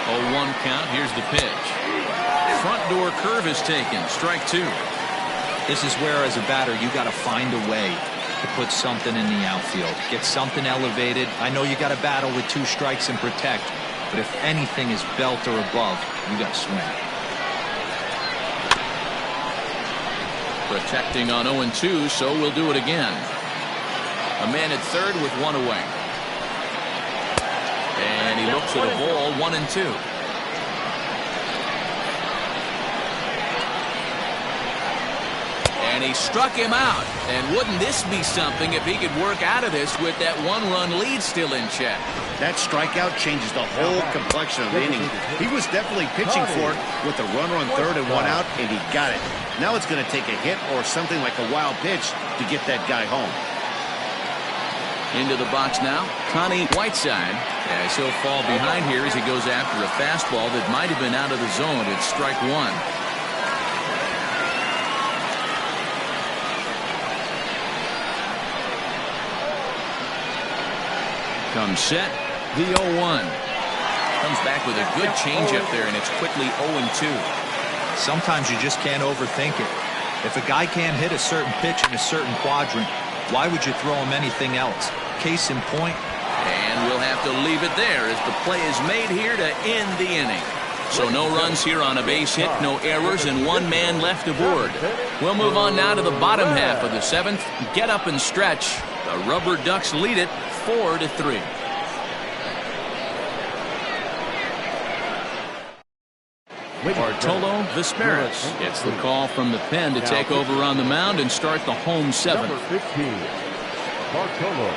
0-1 count. Here's the pitch. Front door curve is taken. Strike 2. This is where, as a batter, you got to find a way to put something in the outfield. Get something elevated. I know you got to battle with 2 strikes and protect, but if anything is belt or above, you got to swing. Protecting on 0-2, so we'll do it again. A man at third with 1 away. And he looks at a ball, 1-2. And he struck him out. And wouldn't this be something if he could work out of this with that 1-run lead still in check? That strikeout changes the whole complexion of the inning. He was definitely pitching for it with a runner on third and 1 out, and he got it. Now it's going to take a hit or something like a wild pitch to get that guy home. Into the box now, Connie Whiteside, as he'll fall behind here as he goes after a fastball that might have been out of the zone. It's strike 1. Comes set, the 0-1. Comes back with a good changeup there, and it's quickly 0-2. Sometimes you just can't overthink it. If a guy can't hit a certain pitch in a certain quadrant, why would you throw him anything else? Case in point. And we'll have to leave it there as the play is made here to end the inning. So no runs here on a base hit, no errors, and 1 man left aboard. We'll move on now to the bottom half of the 7th. Get up and stretch. The Rubberducks lead it 4-3. Bartolo Vesperis gets the call from the pen to take over on the mound and start the home 7th. Number 15, Bartolo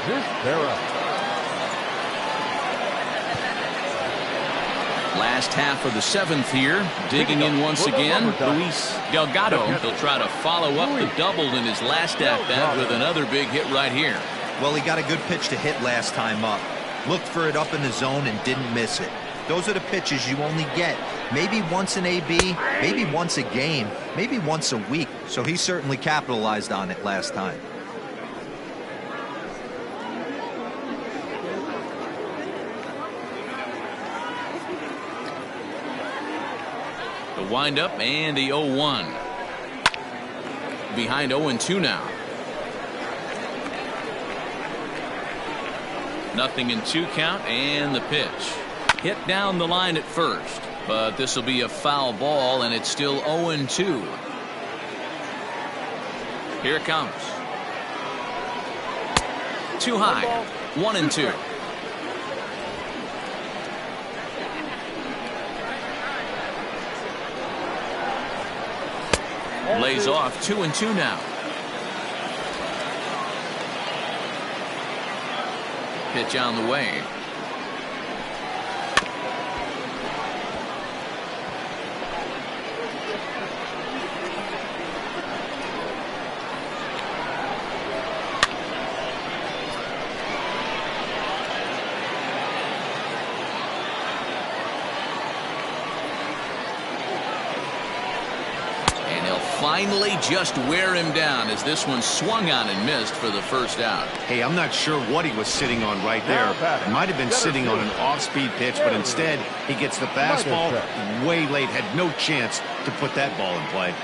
Vesperis. Last half of the 7th here. Digging in once again, Luis Delgado. He'll try to follow up the double in his last at-bat with another big hit right here. Well, he got a good pitch to hit last time up. Looked for it up in the zone and didn't miss it. Those are the pitches you only get maybe once in AB, maybe once a game, maybe once a week. So he certainly capitalized on it last time. The windup and the 0-1. Behind 0-2 now. Nothing in 2 count, and the pitch. Hit down the line at first, but this will be a foul ball, and it's still 0-2. Here it comes. Too high. 1-2. Lays off 2-2 now. Pitch on the way. Finally just wear him down as this one swung on and missed for the first out. Hey, I'm not sure what he was sitting on right there. It might have been sitting on an off-speed pitch, but instead he gets the fastball way late, had no chance to put that ball in play.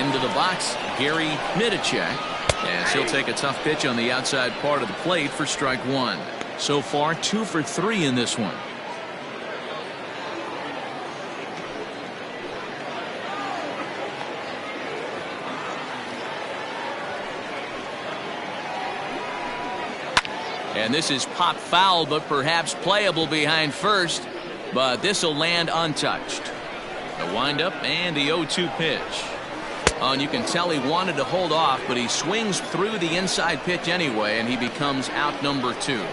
Into the box, Gary Midicek, as he'll take a tough pitch on the outside part of the plate for strike 1. So far 2 for 3 in this one. And this is pop foul, but perhaps playable behind first. But this will land untouched. The windup and the 0-2 pitch. And you can tell he wanted to hold off, but he swings through the inside pitch anyway, and he becomes out number 2.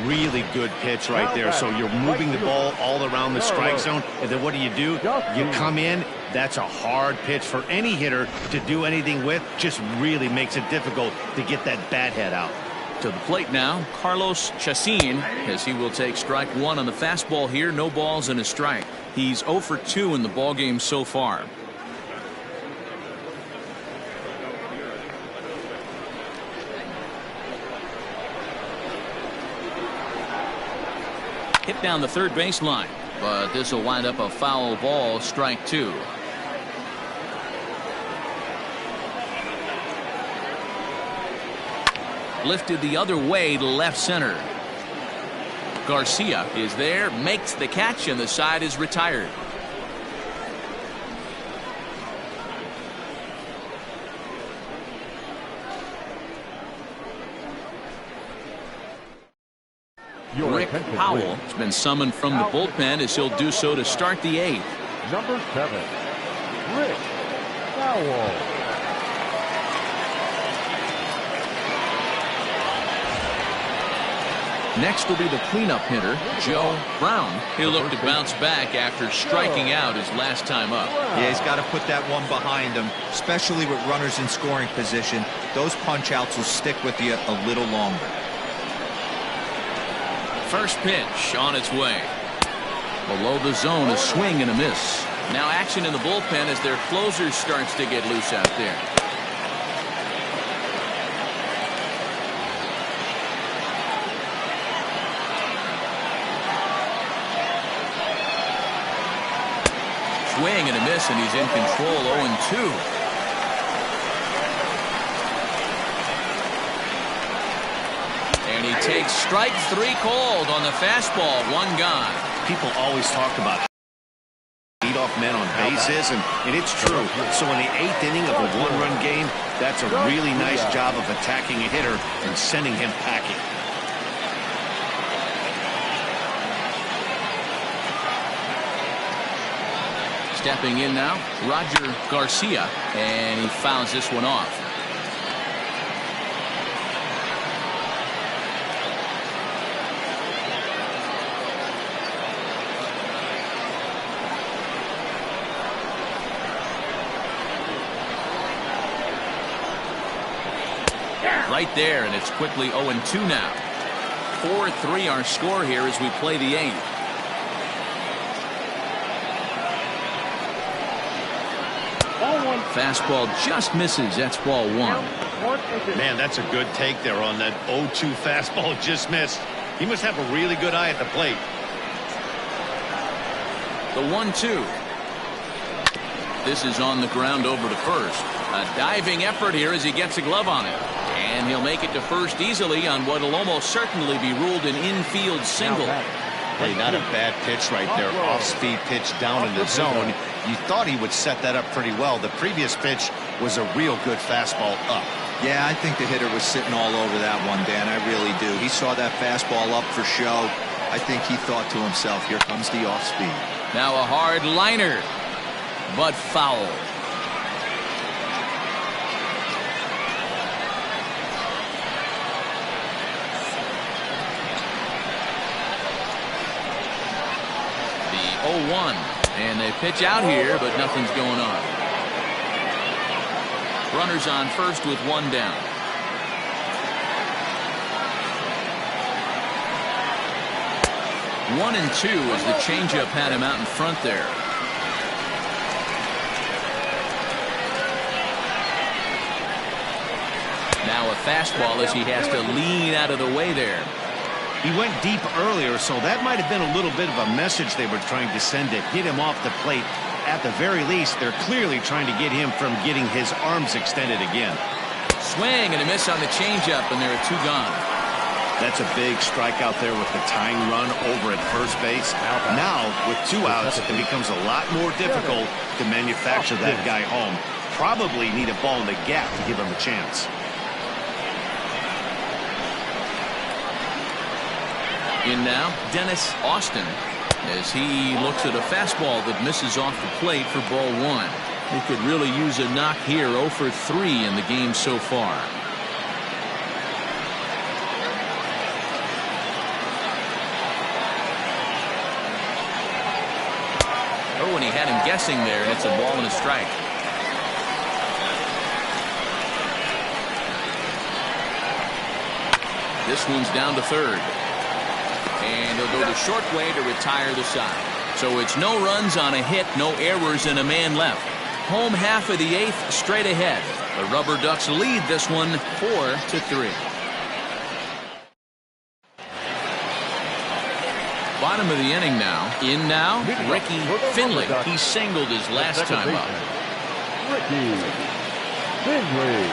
Really good pitch right there. So you're moving the ball all around the strike zone, and then what do? You come in. That's a hard pitch for any hitter to do anything with. Just really makes it difficult to get that bat head out. To the plate now, Carlos Chacin, as he will take strike 1 on the fastball here. No balls and a strike. He's 0 for 2 in the ballgame so far. Hit down the third baseline, but this will wind up a foul ball, strike 2. Lifted the other way to left center. Garcia is there, makes the catch, and the side is retired. Rick Powell has been summoned from the bullpen as he'll do so to start the 8th. Number 7, Rick Powell. Next will be the cleanup hitter, Joe Brown. He'll look to bounce back after striking out his last time up. Yeah, he's got to put that one behind him, especially with runners in scoring position. Those punch-outs will stick with you a little longer. First pitch on its way. Below the zone, a swing and a miss. Now action in the bullpen as their closer starts to get loose out there. Swing and a miss, and he's in control. 0-2. And he takes strike 3 called on the fastball. 1 gone. People always talk about leadoff men on bases, and it's true. So in the 8th inning of a 1-run game, that's a really nice job of attacking a hitter and sending him packing. Stepping in now, Roger Garcia, and he fouls this one off. Right there, and it's quickly 0-2 now. 4-3 our score here as we play the 8th. Fastball just misses. That's ball 1. Man, that's a good take there on that 0-2 fastball just missed. He must have a really good eye at the plate. The 1-2. This is on the ground over to first. A diving effort here as he gets a glove on it. And he'll make it to first easily on what will almost certainly be ruled an infield single. Hey, not a bad pitch right there. Off-speed pitch down in the zone. You thought he would set that up pretty well. The previous pitch was a real good fastball up. Yeah, I think the hitter was sitting all over that one, Dan. I really do. He saw that fastball up for show. I think he thought to himself, here comes the off-speed. Now a hard liner, but foul. The 0-1. And they pitch out here, but nothing's going on. Runners on first with 1 down. One and 2 as the changeup had him out in front there. Now a fastball as he has to lean out of the way there. He went deep earlier, so that might have been a little bit of a message they were trying to send to hit him off the plate. At the very least, they're clearly trying to get him from getting his arms extended again. Swing and a miss on the changeup, and there are 2 gone. That's a big strike out there with the tying run over at first base. Now, with 2 outs, it becomes a lot more difficult to manufacture that guy home. Probably need a ball in the gap to give him a chance. In now, Dennis Austin, as he looks at a fastball that misses off the plate for ball one. He could really use a knock here. 0 for 3 in the game so far. Oh, and he had him guessing there, and it's a ball and a strike. This one's down to third. And he'll go the short way to retire the side. So it's no runs on a hit, no errors, and a man left. Home half of the eighth, straight ahead. The Rubberducks lead this one 4-3. Bottom of the inning now. In now, Ricky Finley. He singled his last time up. Ricky Finley.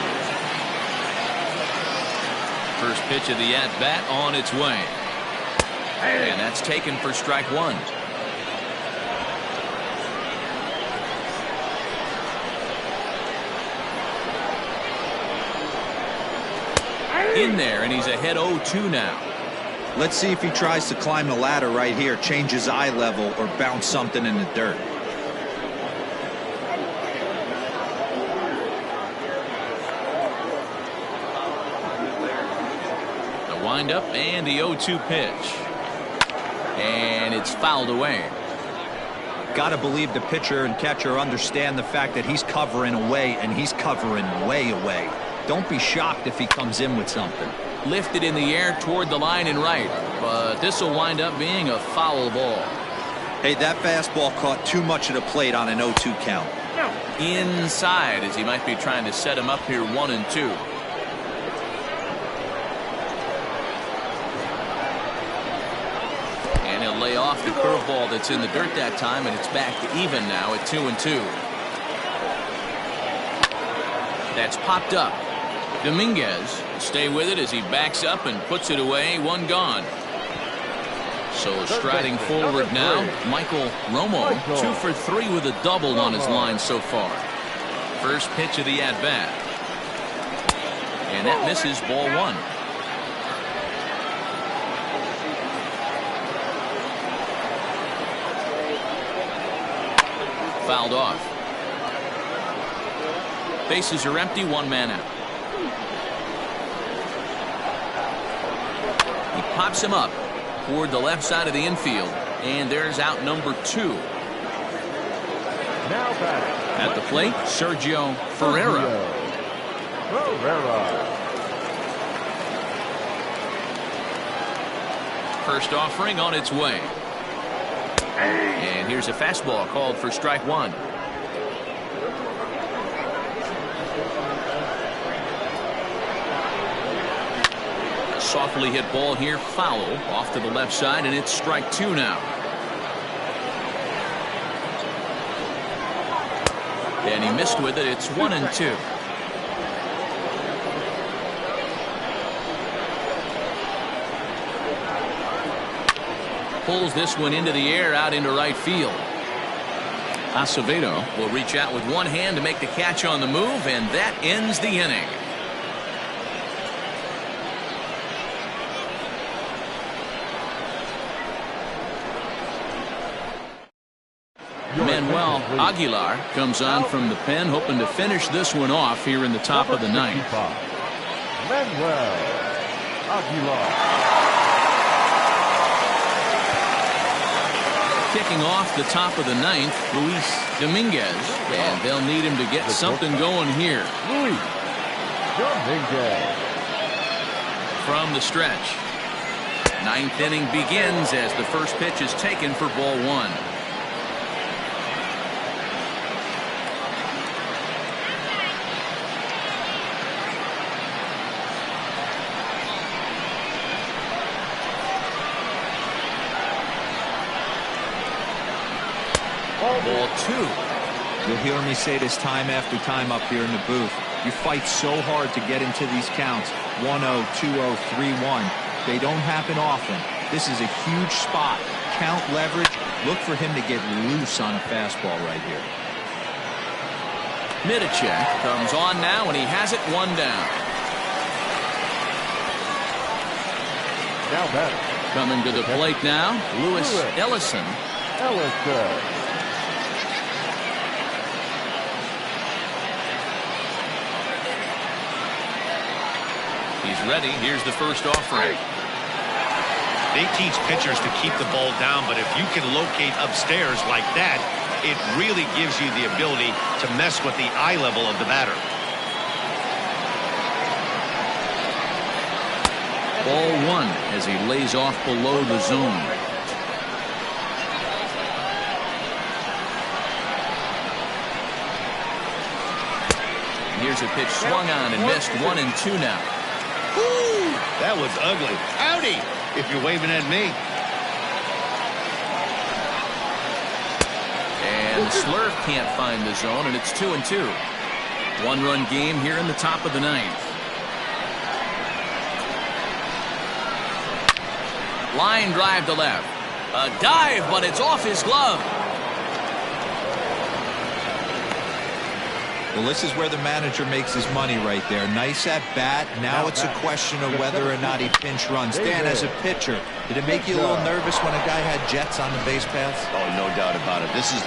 First pitch of the at-bat on its way. And that's taken for strike one. In there, and he's ahead 0-2 now. Let's see if he tries to climb the ladder right here, change his eye level, or bounce something in the dirt. The windup and the 0-2 pitch. And it's fouled away. Gotta believe the pitcher and catcher understand the fact that he's covering away, and he's covering way away. Don't be shocked if he comes in with something. Lifted in the air toward the line and right, but this will wind up being a foul ball. Hey, that fastball caught too much of the plate on an 0-2 count. Inside, as he might be trying to set him up here 1-2. And he'll lay off the curveball that's in the dirt that time, and it's back to even now at 2-2. That's popped up. Dominguez will stay with it as he backs up and puts it away. One gone. So striding forward now, Michael Romo, 2 for 3 with a double on his line so far. First pitch of the at-bat. And that misses, ball one. Fouled off. Bases are empty, one man out. He pops him up toward the left side of the infield, and there's out number 2. Now back at the plate, Sergio Ferreira. First offering on its way. And here's a fastball called for strike one. Softly hit ball here, foul off to the left side, and it's strike two now. And he missed with it. It's 1-2. Pulls this one into the air out into right field. Acevedo will reach out with one hand to make the catch on the move, and that ends the inning. Manuel Aguilar comes on from the pen, hoping to finish this one off here in the top of the ninth. Manuel Aguilar. Kicking off the top of the ninth, Luis Dominguez, and they'll need him to get something going here. Luis Dominguez. From the stretch. Ninth inning begins as the first pitch is taken for ball one. Ball two. You'll hear me say this time after time up here in the booth. You fight so hard to get into these counts. 1-0, 2-0, 3-1. They don't happen often. This is a huge spot. Count leverage. Look for him to get loose on a fastball right here. Midicek comes on now, and he has it one down. Now batter, Coming to the plate now, Lewis Ellison. He's ready. Here's the first offering. They teach pitchers to keep the ball down, but if you can locate upstairs like that, it really gives you the ability to mess with the eye level of the batter. Ball one as he lays off below the zone. Here's a pitch swung on and missed. 1-2 now. Woo! That was ugly. Howdy, if you're waving at me. And the slurve can't find the zone, and it's 2-2. One-run game here in the top of the ninth. Line drive to left. A dive, but it's off his glove. Well, this is where the manager makes his money right there. Nice at bat. Now it's a question of whether or not he pinch runs. Dan, as a pitcher, did it make you a little nervous when a guy had jets on the base paths? Oh, no doubt about it. This is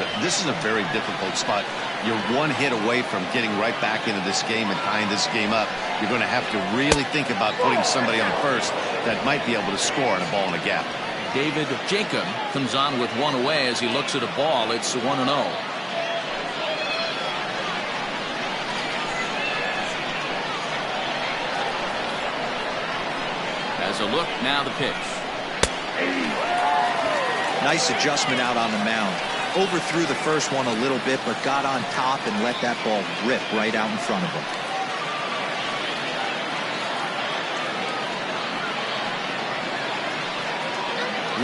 a very difficult spot. You're one hit away from getting right back into this game and tying this game up. You're going to have to really think about putting somebody on first that might be able to score on a ball in a gap. David Jacob comes on with one away as he looks at a ball. It's 1-0. As a look, now the pitch. Nice adjustment out on the mound. Overthrew the first one a little bit, but got on top and let that ball rip right out in front of him.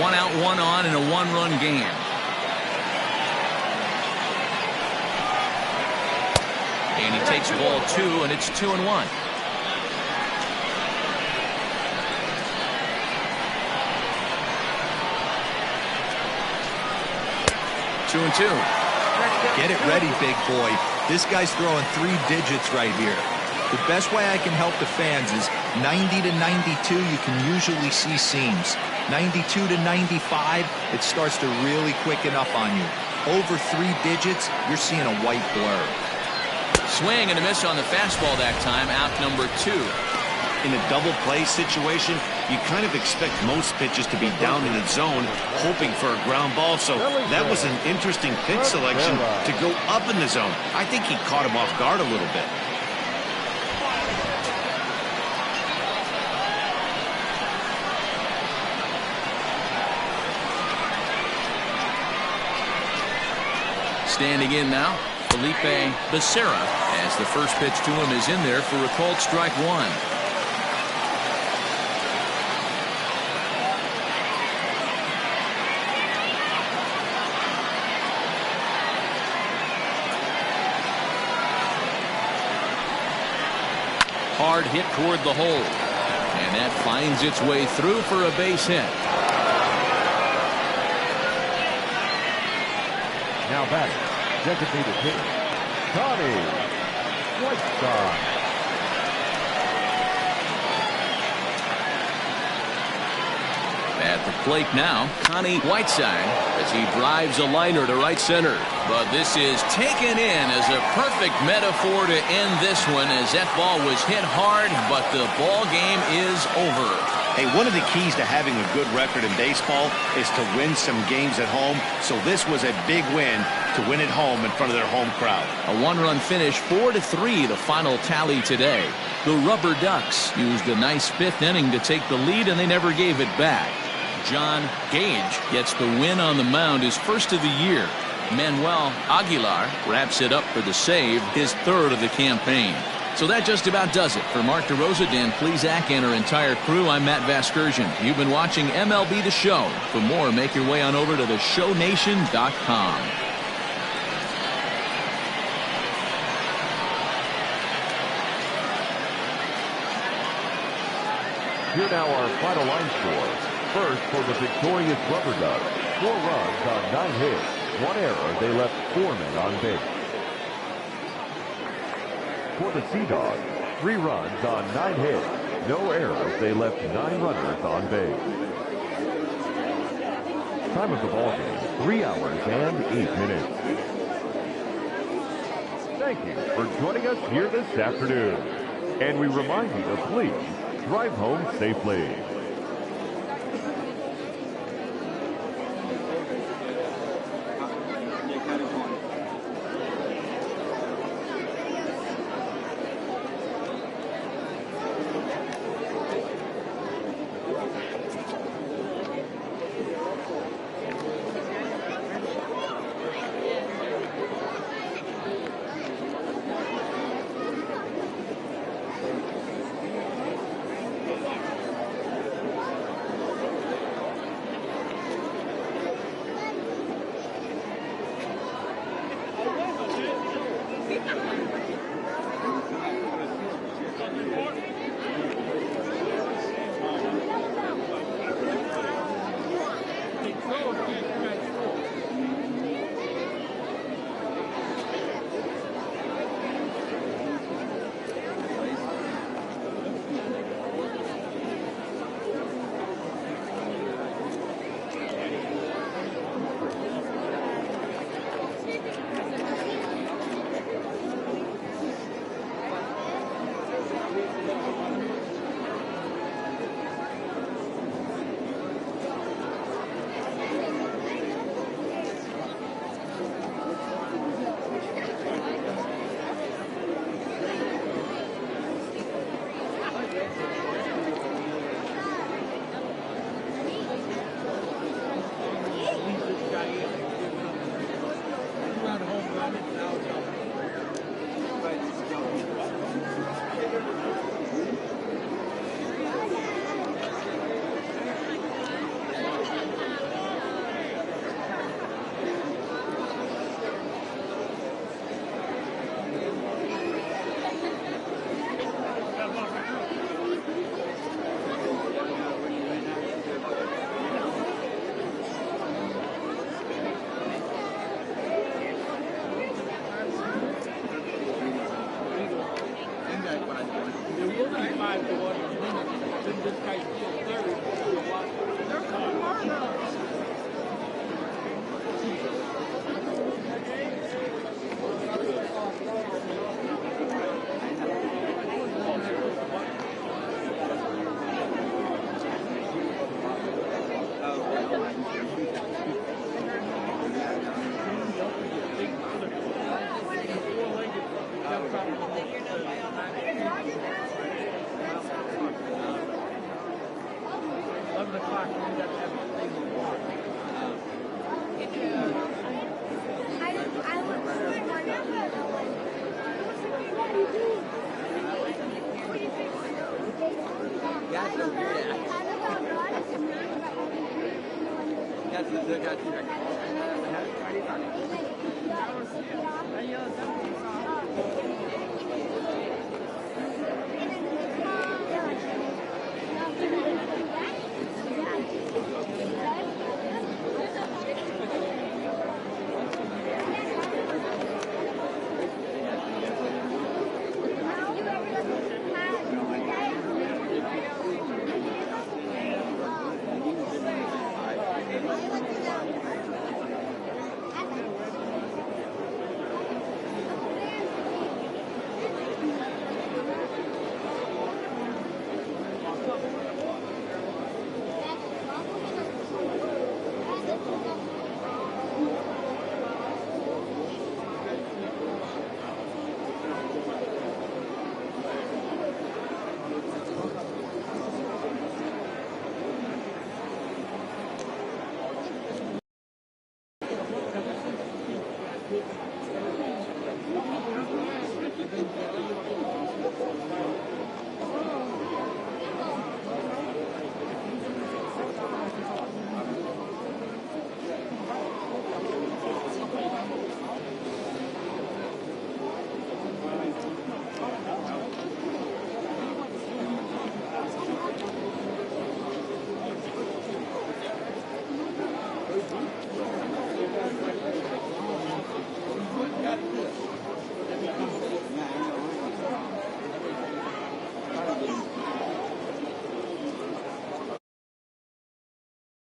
One out, one on in a one-run game. And he takes ball two, and it's 2-1. Two and two. Get it ready, big boy. This guy's throwing 3 digits right here. The best way I can help the fans is 90 to 92. You can usually see seams. 92 to 95, it starts to really quicken up on you. Over 3 digits, you're seeing a white blur. Swing and a miss on the fastball that time. Out number 2. In a double play situation, you kind of expect most pitches to be down in the zone, hoping for a ground ball. So that was an interesting pitch selection to go up in the zone. I think he caught him off guard a little bit. Standing in now, Felipe Becerra, as the first pitch to him is in there for a called strike one. Hard hit toward the hole, and that finds its way through for a base hit. Now batting, designated hitter, Connie Whiteside. At the plate now, Connie Whiteside, as he drives a liner to right center. But this is taken in as a perfect metaphor to end this one, as that ball was hit hard, but the ball game is over. Hey, one of the keys to having a good record in baseball is to win some games at home. So this was a big win to win at home in front of their home crowd. A one-run finish, 4-3, the final tally today. The Rubberducks used a nice 5th inning to take the lead, and they never gave it back. John Gage gets the win on the mound, his first of the year. Manuel Aguilar wraps it up for the save, his 3rd of the campaign. So that just about does it. For Mark DeRosa, Dan Plesac, and our entire crew, I'm Matt Vasgersian. You've been watching MLB The Show. For more, make your way on over to theshownation.com. Here now our final line score. First for the victorious Rubberducks, 4 runs on 9 hits, 1 error. They left 4 men on base. For the Seadogs, 3 runs on 9 hits, no errors. They left 9 runners on base. Time of the ball game, 3 hours and 8 minutes. Thank you for joining us here this afternoon. And we remind you to please drive home safely.